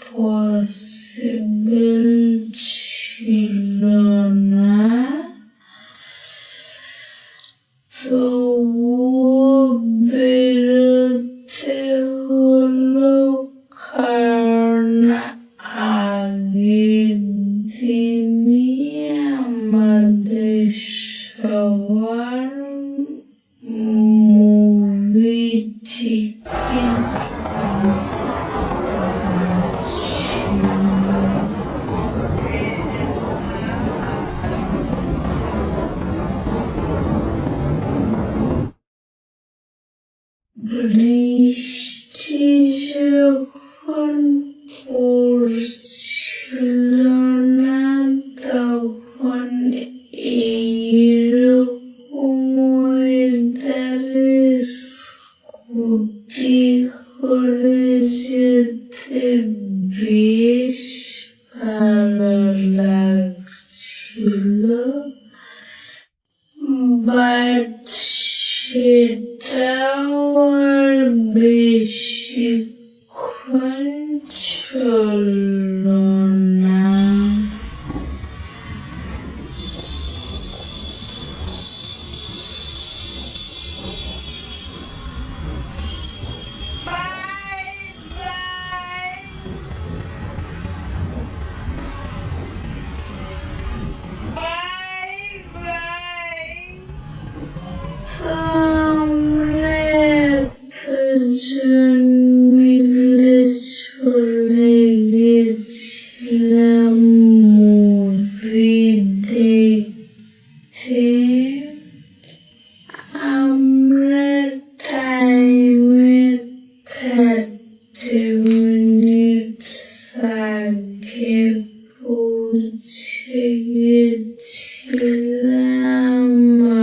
A: পসিবল ছিল না, তবুও বেরোতে হলো, কারণ আগের দিনই আমাদের সবার মুভি টিকিট ছিল। বৃষ্টি যখন পড়ছিল না, তখন এইরকম ওয়েদারে স্কুটি করে যেতে বেশ ভালো লাগছিল, বাট সেটাও আর বেশিক্ষণ চলল না। আমরা এতজন মিলে চলে গেছিলাম মুভি দেখতে। আমরা টাইমে 30 মিনিটস আগে পৌঁছে গেছিলাম,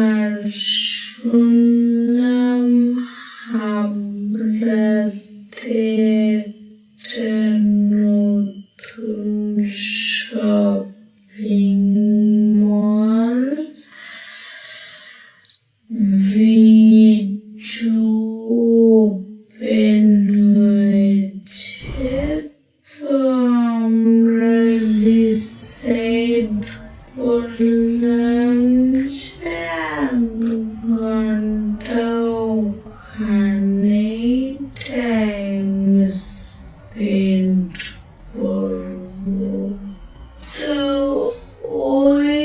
A: আর শুনলাম হাবড়াতে একটা নতুন শপিং মল V2 ওপেন হয়েছে, তো আমরা ডিসাইড করলাম যে 1 ঘন্টা ওখানে টাইম স্পেন্ড করবো। তো ওই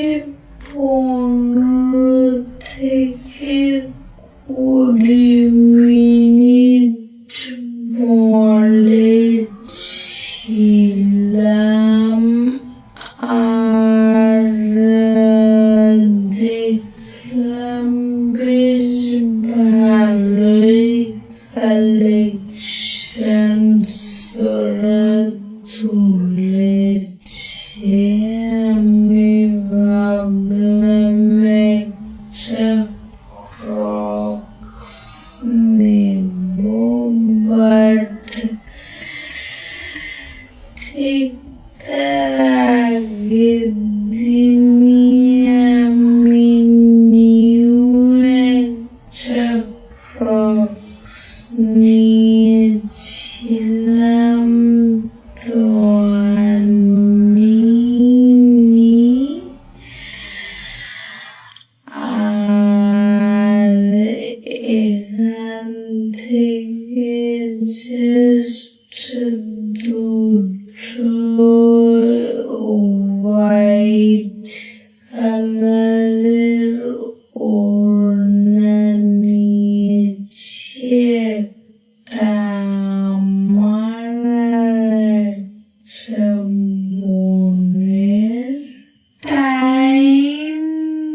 A: 15 থেকে 20 মিনিট মলে ছিলাম, আর দেখলাম বেশ ভালোই কালেকশনস ওরা তুলেছে। আমি ভাবলাম একটা ক্রক্স নেব, বাট ঠিক তার আগের দিনই আমি নিউ একটা ক্রক্স নিয়েছিলাম, তো আনিনি। আর এখান থেকে জাস্ট দুটো হোয়াইট কালারের ওড়না নিয়েছি, একটা আমার আর একটা বোনের। টাইম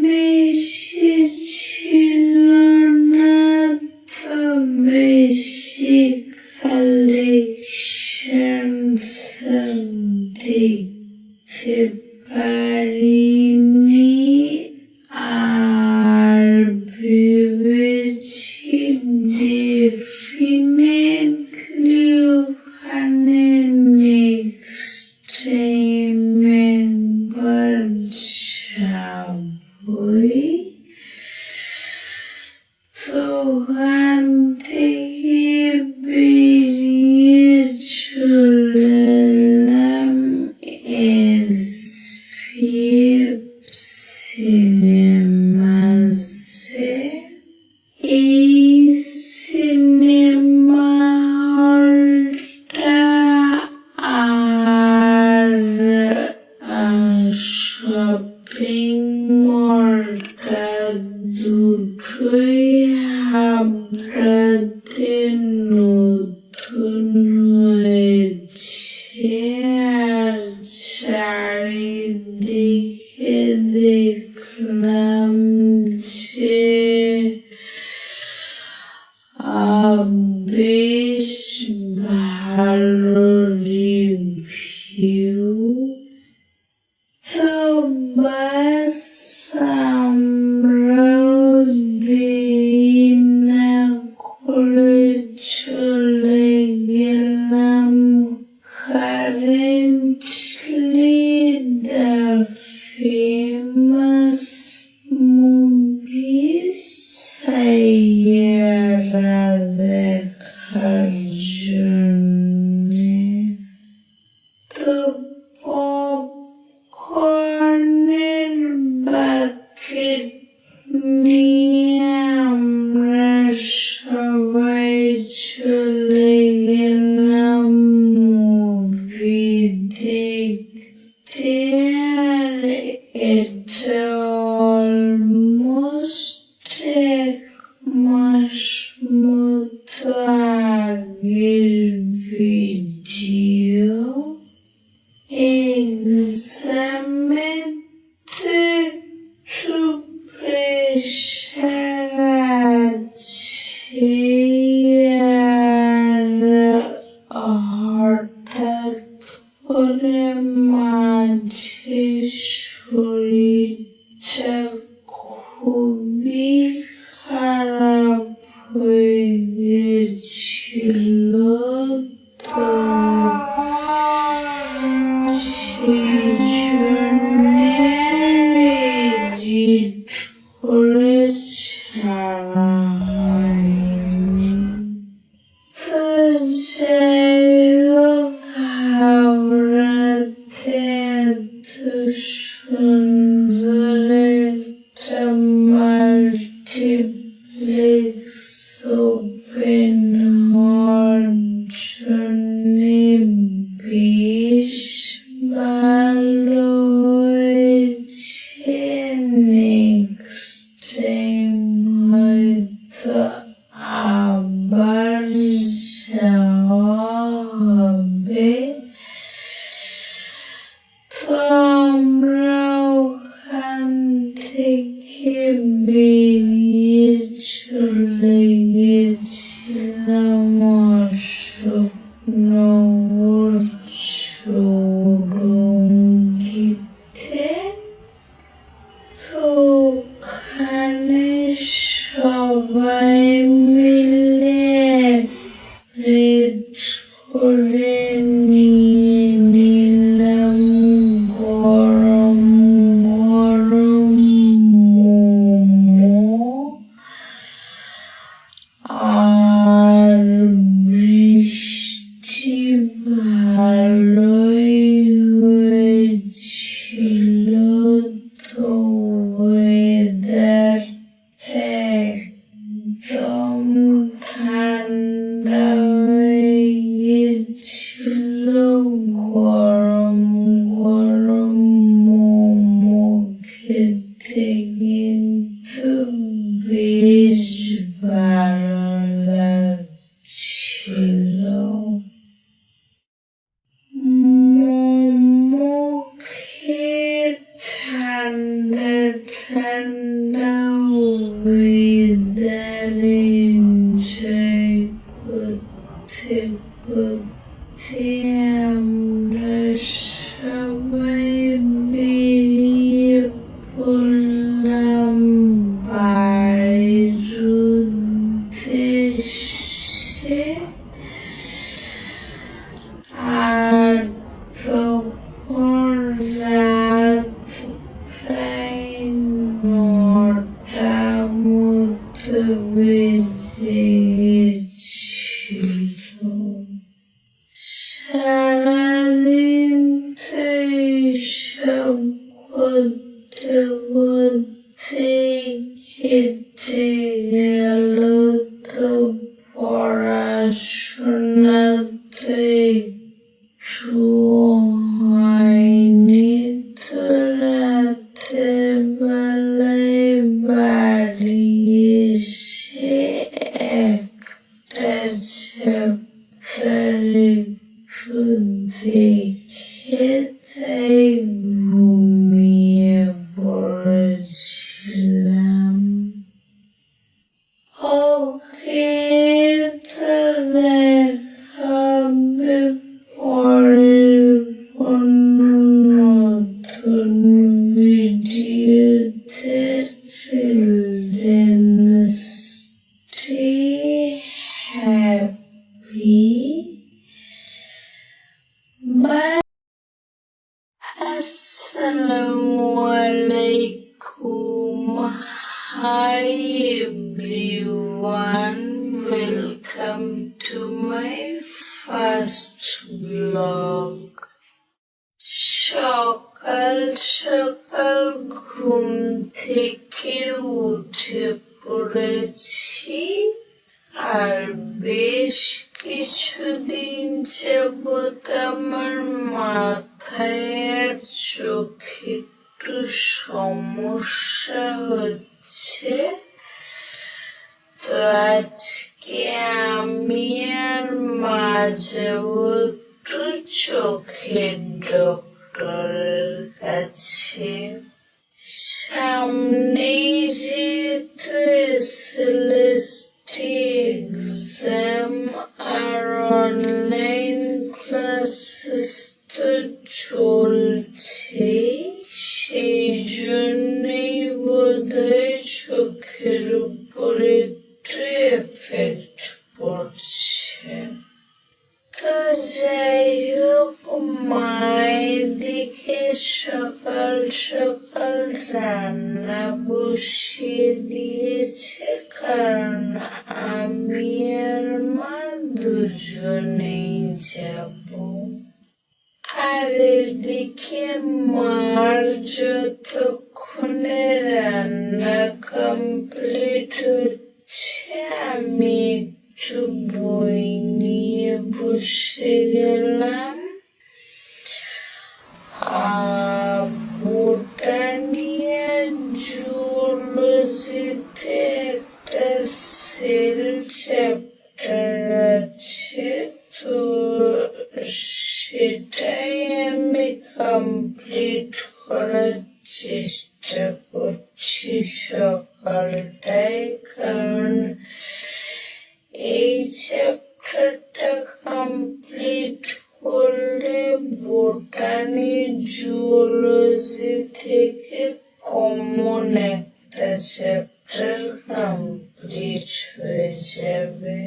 A: বেশি ছিল না, তো বেশি কালেকশনস দেখতে পারিনি, আর ভেবেছি ডেফিনেটলি ওখানে নেক্সট টাইম একবার যাবই। তো ওখান থেকে বেরিয়ে বেশ ভালো রিভিউ। তো বাস আমরাও দেরি না করে চলে গেলাম currently the famous movie Saiyaara দেখার জন্যে। তো পপকর্নের বাকেট নিয়ে আমরা সবাই চলে গেলাম মুভি দেখতে। আর এটা অলমোস্ট 1 মাস মতো আগের ভিডিও। এক্সামেতে একটু প্রেশার আছে আর হঠাৎ করে মাঝে শরীরটা খুবই খারাপ হয়ে গেছিল। তো সেই জন্যে এডিট করে ছাড়া হয়নি। তো যাই হোক, হাওড়াতে এত সুন্দর একটা মাল্টিপ্লেক্স ওপেন হওয়ার জন্যে বেশ ভালো হয়েছে। নেক্সট টাইম হয়তো আবার যাওয়া হবে। তো আমরা ওখান থেকে বেরিয়ে চলে গেছিলাম অশোকনগর চৌরঙ্গিতে। তো ওখানে সবাই মিলে প্লেট করে নিয়ে নিলাম গরম গরম মোমো। আর বৃষ্টি ভালোই হয়েছিল। তো ওয়েদারটা একদম ঠান্ডা হয়ে গেছিল। গরম গরম মোমো খেতে কিন্তু বেশ ভালো লাগছিল। মোমো খেয়ে ঠান্ডা ঠান্ডা ওয়েদারে এনজয় করতে করতে আমরা সবাই বেরিয়ে পড়লাম বাইরের উদ্দেশ্যে। আর তখন রাত প্রায় 9টা মতো বেজে গেছিল। সারাদিন তো এইসব করতে করতে কেটে গেল। তো পড়াশোনাতে একটু হয়নি। তো রাতের বেলায় বাড়ি এসে একটা চ্যাপ্টার একটু দেখে তাই ঘুমিয়ে পড়েছিলাম। ওকে, তো দেখা হবে পরের কোনো নতুন ভিডিওতে। Till then, stay happy. Bye. Assalamualaikum. Hi everyone. Welcome to my first vlog. সকাল সকাল ঘুম থেকে উঠে পড়েছি, আর বেশ কিছুদিন যাবত আমার মাথায় আর চোখে একটু সমস্যা হচ্ছে। তো আজকে আমি আর মা যাবো একটু চোখের ডক্টরের কাছে। সামনেই যেহেতু এসএলএসটি এক্সাম আর অনলাইন ক্লাসেস তো চলছেই, সেই জন্যই বোধহয় চোখের উপরে একটু এফেক্ট পড়ছে। তো যাই হোক, মায়ের দিকে সকাল সকাল রান্না বসিয়ে দিয়েছে, কারণ আমি আর মা দুজনেই যাব। আর এদিকে মার যতক্ষণে রান্না কমপ্লিট হচ্ছে, আমি একটু বই নিয়ে বসে গেলাম। বোটানিয়া জুওলজিতে একটা সেল চ্যাপ্টার আছে, তো সেটাই আমি কমপ্লিট করার চেষ্টা করছি সকালটায়, কারণ এই চ্যাপ্টারটা কমপ্লিট করলে বোটানি জুওলজি থেকে কমন একটা চ্যাপ্টার কমপ্লিট হয়ে যাবে।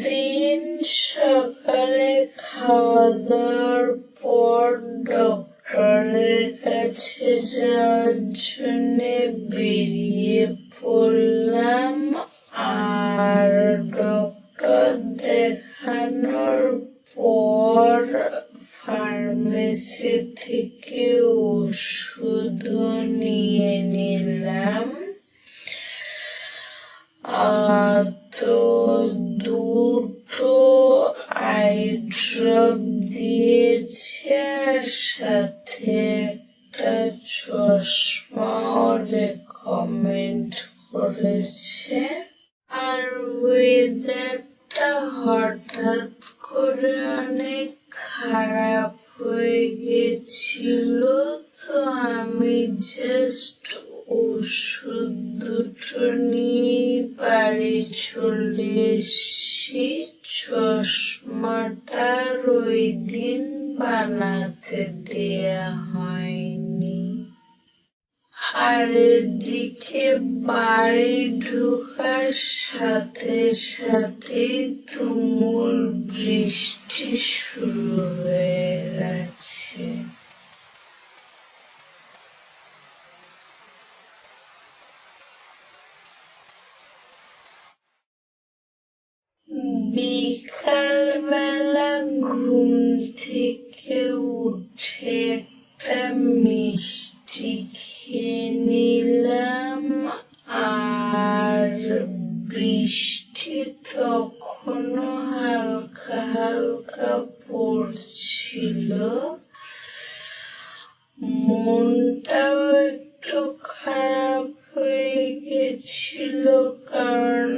A: দিন সকালে খাওয়া দাওয়ার পর ডক্টরের কাছে যাওয়ার জন্য বেরিয়ে পড়লাম, আর ডক্টর দেখানোর পর ফার্মেসি থেকে ওষুধও নিয়ে নিলাম। তো দুটো আই ড্রপ দিয়েছে, আর সাথে একটা চশমাও রেকমেন্ড করেছে। আর ওয়েদারটা হঠাৎ করে অনেক খারাপ হয়ে গেছিল, তো আমি জাস্ট ওষুধ দুটো নিয়ে বাড়ি চলে এসেছি। চশমাটার ওই দিন বানাতে দেয়া হয়নি। আর এদিকে বাড়ি ঢোকার সাথে সাথে তুমুল বৃষ্টি শুরু হয়ে গেছে। বিকালবেলা ঘুম থেকে উঠে একটা মিষ্টি খেয়ে নিলাম, আর বৃষ্টি তখনও হালকা হালকা পড়ছিল। মনটাও একটু খারাপ হয়ে গেছিল, কারণ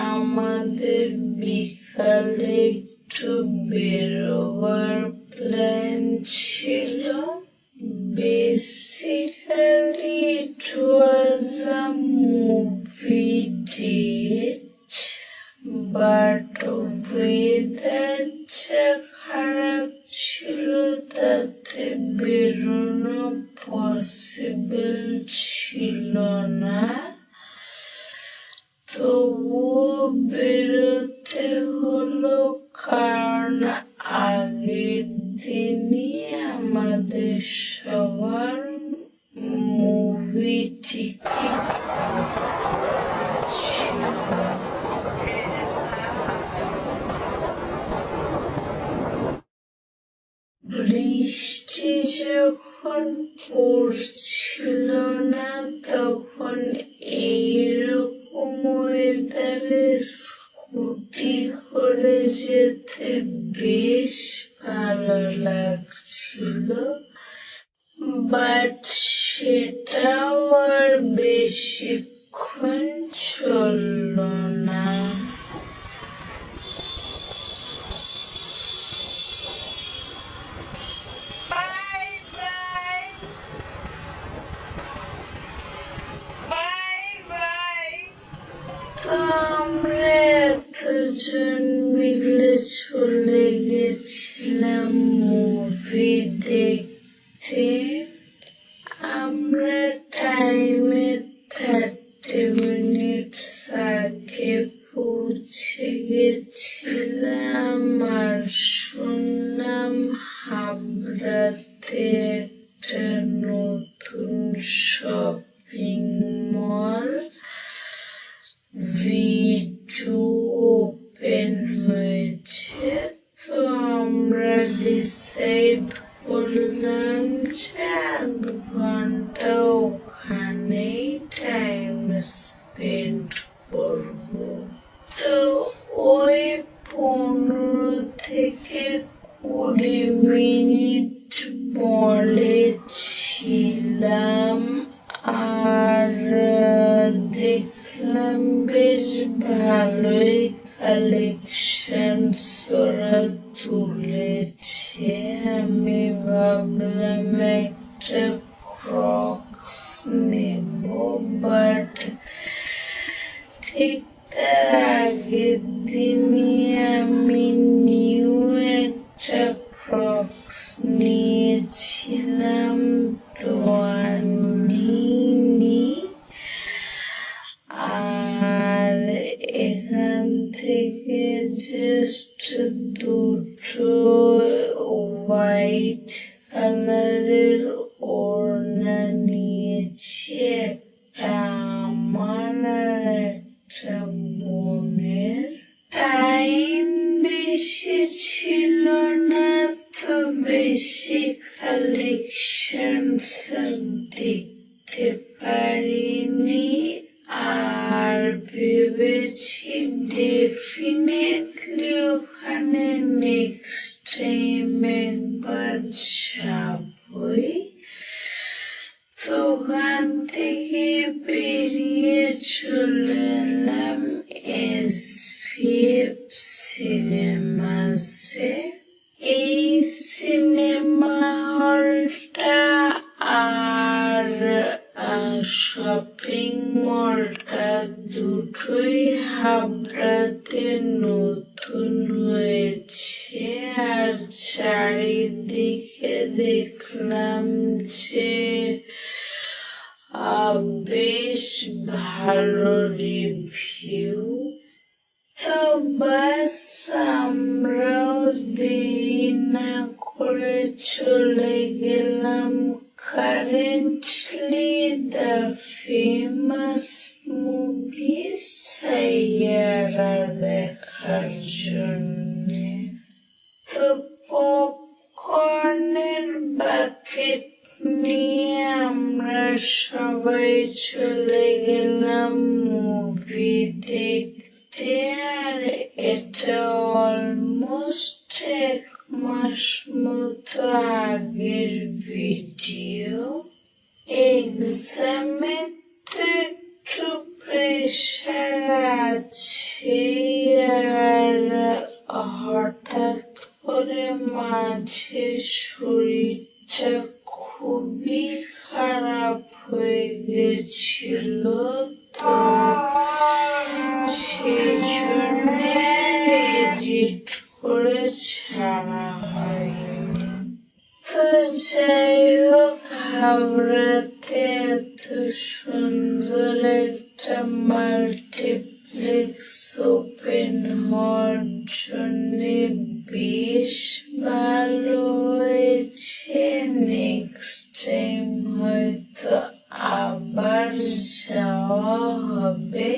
A: আমাদের বিকালে একটু বেরোবার প্ল্যান ছিল। Basically, it was a movie date, but weather যা খারাপ ছিল তাতে বেরোনো পসিবল ছিল না, তবুও বেরোতে হলো কারণ আগের দিনই আমাদের সবার মুভি টিকিট ছিল। বৃষ্টি যখন পড়ছিল না তখন এইরকম ওয়েদারে স্কুটি করে যেতে বেশ ভালো লাগছিল, বাট সেটাও আর বেশিক্ষণ চলল না। আমরা এতজন মিলে চলে গেছিলাম মুভি দেখতে। আমরা টাইমে 30 মিনিটস আগে পৌঁছে গেছিলাম আর শুনলাম হাবড়াতে একটা নতুন শপিং মল V2 ওপেন হয়েছে। তো আমরা ডিসাইড করলাম যে 1 ঘন্টা ওখানেই টাইম স্পেন্ড করব। তো ওই 15 থেকে 20 মিনিট মলে ছিলাম আর দেখলাম বেশ ভালোই কালেকশনস ওরা তুলেছে। আমি ভাবলাম একটা ক্রক্স নেব, বাট ঠিক তার আগের দিনই আমি নিউ একটা ক্রক্স নিয়েছিলাম, তো আনিনি। আর এখান থেকে জাস্ট দুটো হোয়াইট কালারের ওড়না নিয়েছি, একটা আমার আর একটা বোনের। টাইম বেশি ছিল না, তো বেশি কালেকশনস দেখতে পারিনি। আর ভেবেছি ডেফিনেটলি ওখানে নেক্সট টাইম একবার যাবই। তো ওখান থেকে বেরিয়ে চলে এলাম SVF সিনেমাসে। এই সিনেমা হলটা আর শপিং মলটা দুটোই হাবড়াতে নতুন হয়েছে। আর চারিদিকে দেখলাম যে বেশ ভালো রিভিউ। তো বাস আমরাও দেরি না করে চলে গেলাম currently the famous movie Saiyaara দেখার জন্যে। তো পপকর্নের বাকেট নিয়ে আমরা সবাই চলে গেলাম মুভি দেখতে। আর এটা অলমোস্ট 1 মাস মতো আগের ভিডিও। এক্সামে তো একটু প্রেশার আছে, আর হঠাৎ করে মাঝে শরীরটা খুবই খারাপ হয়ে গেছিল, তো সেই জন্য এডিট করে ছাড়া হয়নি। তো যাই হোক, হাওড়াতে এত সুন্দর একটা মাল্টিপ্লেক্স ওপেন হওয়ার জন্যে বেশ ভালো হয়েছে। নেক্সট টাইম হয়তো আবার যাওয়া হবে।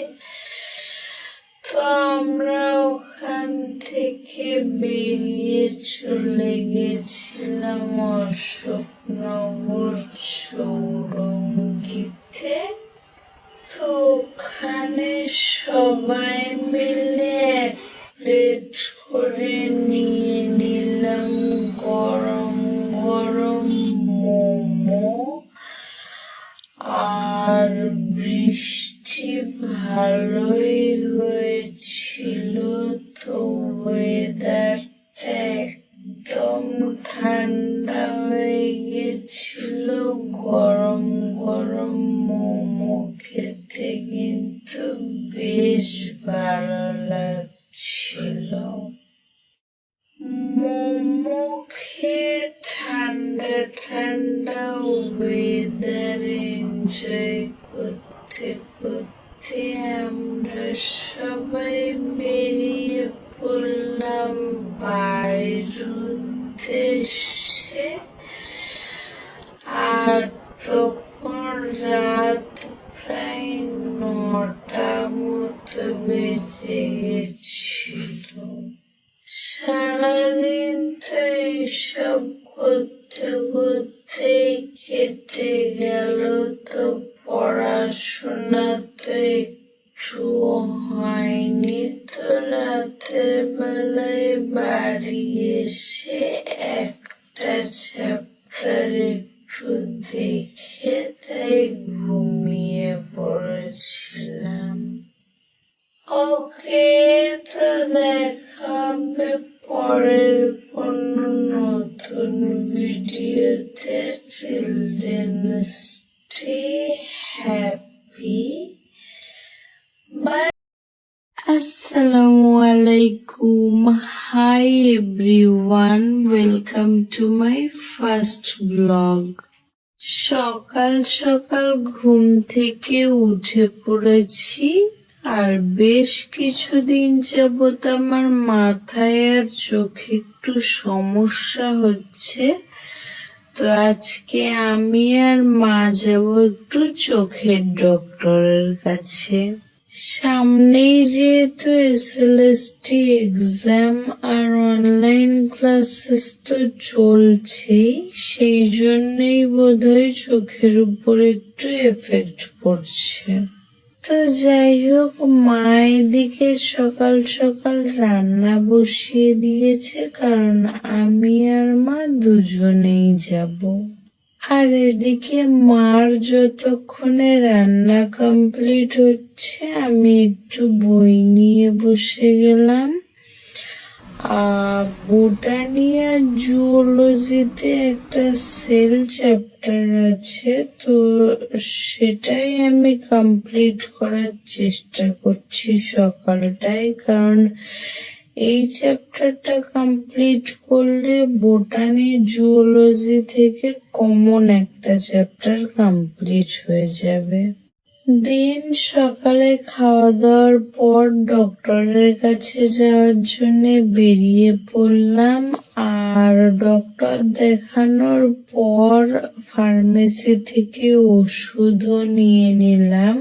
A: তো আমরা ওখান থেকে বেরিয়ে চলে গেছিলাম অশোকনগর চৌরঙ্গিতে। তো ওখানে সবাই মিলে এক প্লেট করে নিয়ে নিলাম গরম গরম মোমো। আর বৃষ্টি ভালোই হয়েছিল, তো ওয়েদারটা একদম ঠান্ডা হয়ে গেছিল। গরম গরম মোমো খেতে কিন্তু বেশ ভালো লাগছিল। মোমো খেয়ে ঠান্ডা ঠান্ডা ওয়েদার এনজয় করতে করতে আমরা সবাই বেরিয়ে পড়লাম বাড়ির উদ্দেশ্যে। আর তখন রাত প্রায় 9টা মতো বেজে গেছিল। সারাদিন তো এইসব করতে করতেই কেটে গেল। তো পড়াশোনা তো একটুও হয়নি। তো রাতের বেলায় বাড়ি এসে একটা চ্যাপ্টার একটু দেখে তাই ঘুমিয়ে পড়েছিলাম। ওকে, তো দেখা হবে পরের কোনো নতুন ভিডিওতে। Till then, stay happy. Bye. Assalamu alaikum. Hi everyone. Welcome to my first vlog. সকাল সকাল ঘুম থেকে উঠে পড়েছি। আর বেশ কিছুদিন যাবত আমার মাথায় আর চোখে একটু সমস্যা হচ্ছে। তো আজকে আমি আর মা যাব একটু চোখের ডক্টরের কাছে। সামনেই যেহেতু এসএলএসটি এক্সাম আর অনলাইন ক্লাসেস তো চলছেই, সেই জন্যই বোধহয় চোখের উপর একটু এফেক্ট পড়ছে। তো যাই হোক, মা এদিকে সকাল সকাল রান্না বসিয়ে দিয়েছে, কারণ আমি আর মা দুজনেই যাব। আর এদিকে মার যতক্ষণে রান্না কমপ্লিট হচ্ছে আমি একটু বই নিয়ে বসে গেলাম। বোটানি আর জুওলজিতে একটা সেল চ্যাপ্টার আছে, তো সেটাই আমি কমপ্লিট করার চেষ্টা করছি সকালটাই। কারণ এই চ্যাপ্টারটা কমপ্লিট করলে বোটানি জুওলজি থেকে কমন একটা চ্যাপ্টার কমপ্লিট হয়ে যাবে। দিন সকালে খাওয়া দাওয়ার পর ডক্টরের কাছে যাওয়ার জন্য বেরিয়ে পড়লাম। আর ডক্টর দেখানোর পর ফার্মেসি থেকে ওষুধও নিয়ে নিলাম।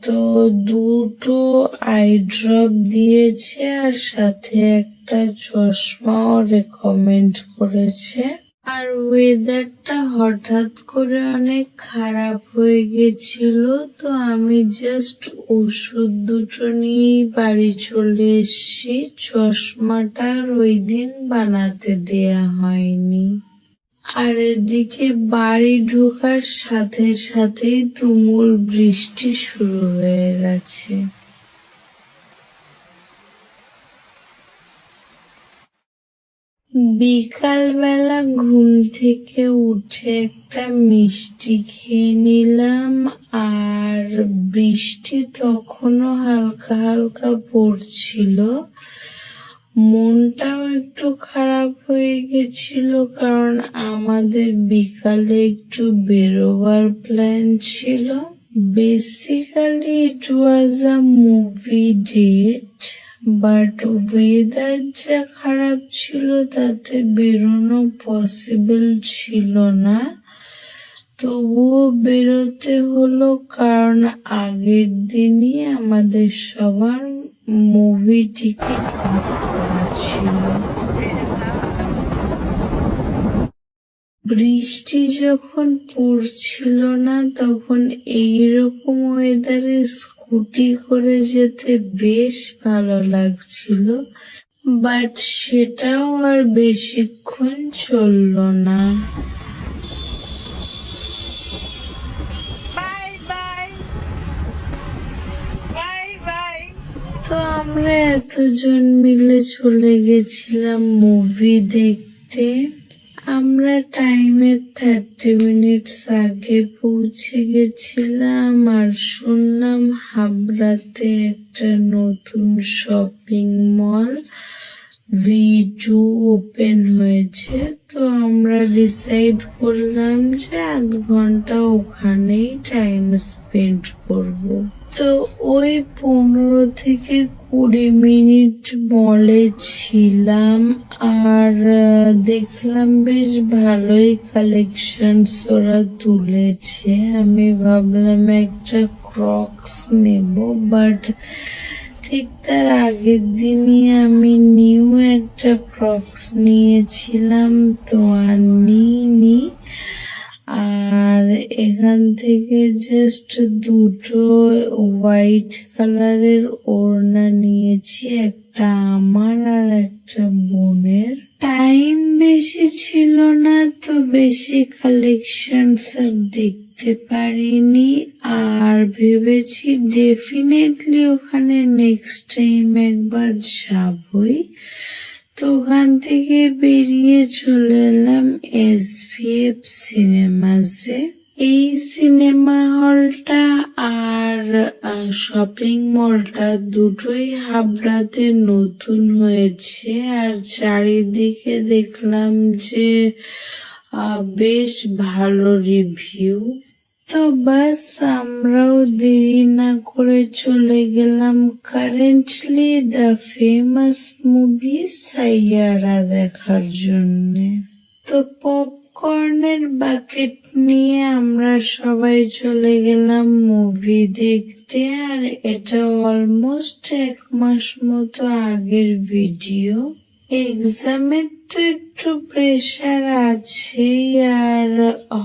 A: তো 2টো আই ড্রপ দিয়েছে আর সাথে একটা চশমাও রেকমেন্ড করেছে। আর ওয়েদারটা হঠাৎ করে অনেক খারাপ হয়ে গেছিল, তো আমি জাস্ট ওষুধ 2টো নিয়েই বাড়ি চলে এসেছি। চশমাটা আর ওই দিন বানাতে দেয়া হয়নি। আর এদিকে বাড়ি ঢোকার সাথে সাথেই তুমুল বৃষ্টি শুরু হয়ে গেছে। বিকালবেলা ঘুম থেকে উঠে একটা মিষ্টি খেয়ে নিলাম, আর বৃষ্টি তখনও হালকা হালকা পড়ছিল। মনটাও একটু খারাপ হয়ে গেছিল, কারণ আমাদের বিকালে একটু বেরোবার প্ল্যান ছিল। Basically it was a movie date, but weather যা খারাপ ছিল তাতে বেরোনো পসিবল ছিল না। তবুও বেরোতে হলো, কারণ আগের দিনই আমাদের সবার মুভি টিকিট বুক করা ছিল। বৃষ্টি যখন পড়ছিল না, তখন এইরকম ওয়েদারে স্কুটি করে যেতে বেশ ভালো লাগছিল, বাট সেটাও আর বেশিক্ষণ চলল না। তো আমরা এতজন মিলে চলে গেছিলাম মুভি দেখতে। আমরা টাইমের 30 মিনিটস আগে পৌঁছে গেছিলাম, আর শুনলাম হাবড়াতে একটা নতুন শপিং মল V2 ওপেন হয়েছে। তো আমরা ডিসাইড করলাম যে আধ ঘন্টা ওখানেই টাইম স্পেন্ড করব। তো ওই 15 থেকে 20 মিনিট মলে ছিলাম, আর দেখলাম বেশ ভালোই কালেকশনস ওরা তুলেছে। আমি ভাবলাম একটা ক্রক্স নেব, বাট ঠিক তার আগের দিনই আমি নিউ একটা ক্রক্স নিয়েছিলাম, তো আর নিইনি। আর এখান থেকে জাস্ট দুটো হোয়াইট কালারের ওড়না নিয়েছি, একটা আমার আর একটা বোনের। টাইম বেশি ছিল না, তো বেশি কালেকশনস আর দেখতে পারিনি, আর ভেবেছি ডেফিনেটলি ওখানে নেক্সট টাইম একবার যাবই। তো ওখান থেকে বেরিয়ে চলে এলাম SVF সিনেমাসে। এই সিনেমা হলটা আর শপিং মলটা দুটোই হাবড়াতে নতুন হয়েছে, আর চারিদিকে দেখলাম যে বেশ ভালো রিভিউ। তো বাস আমরাও দেরি না করে চলে গেলাম currently the famous movie Saiyaara দেখার জন্য। তো পপকর্নের বাকেট নিয়ে আমরা সবাই চলে গেলাম মুভি দেখতে, আর এটা অলমোস্ট 1 মাস মতো আগের ভিডিও। এক্সামের তো একটু প্রেশার আছেই, আর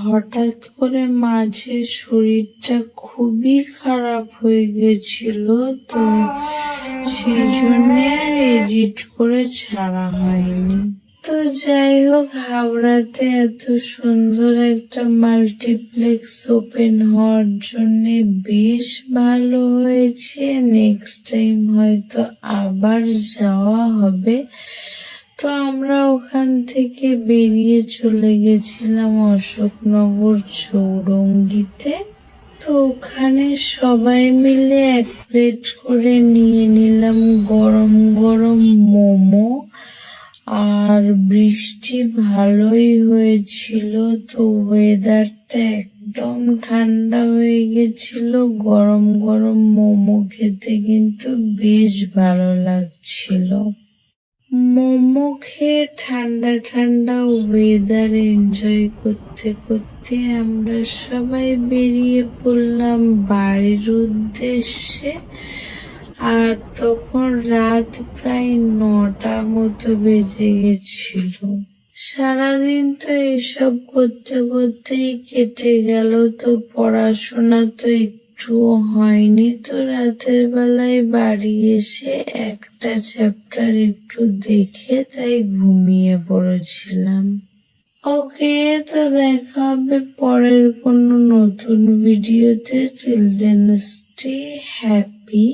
A: হঠাৎ করে মাঝে শরীরটা খুবই খারাপ হয়ে গেছিল, তো সেই জন্য আর এডিট করে ছাড়া হয়নি। তো যাই হোক, হাওড়াতে এত সুন্দর একটা মাল্টিপ্লেক্স ওপেন হওয়ার জন্য বেশ ভালো হয়েছে। নেক্সট টাইম হয়তো আবার যাওয়া হবে। তো আমরা ওখান থেকে বেরিয়ে চলে গেছিলাম অশোকনগর চৌরঙ্গিতে। তো ওখানে সবাই মিলে 1 প্লেট করে নিয়ে নিলাম গরম গরম মোমো, আর বৃষ্টি ভালোই হয়েছিল, তো ওয়েদারটা একদম ঠান্ডা হয়ে গেছিল। গরম গরম মোমো খেতে কিন্তু বেশ ভালো লাগছিল। মোমো খেয়ে ঠান্ডা ঠান্ডা ওয়েদার এনজয় করতে করতে আমরা সবাই বেরিয়ে পড়লাম বাড়ির উদ্দেশ্যে। আর তখন রাত প্রায় 9টা মতো বেজে গেছিল। সারাদিন তো এসব করতে করতেই কেটে গেল, তো পড়াশোনা তো একটুও হয়নি। তো রাতের বেলায় বাড়ি এসে একটা চ্যাপ্টার একটু দেখে তাই ঘুমিয়ে পড়েছিলাম। ওকে, তো দেখা হবে পরের কোনো নতুন ভিডিওতে। Till then stay happy.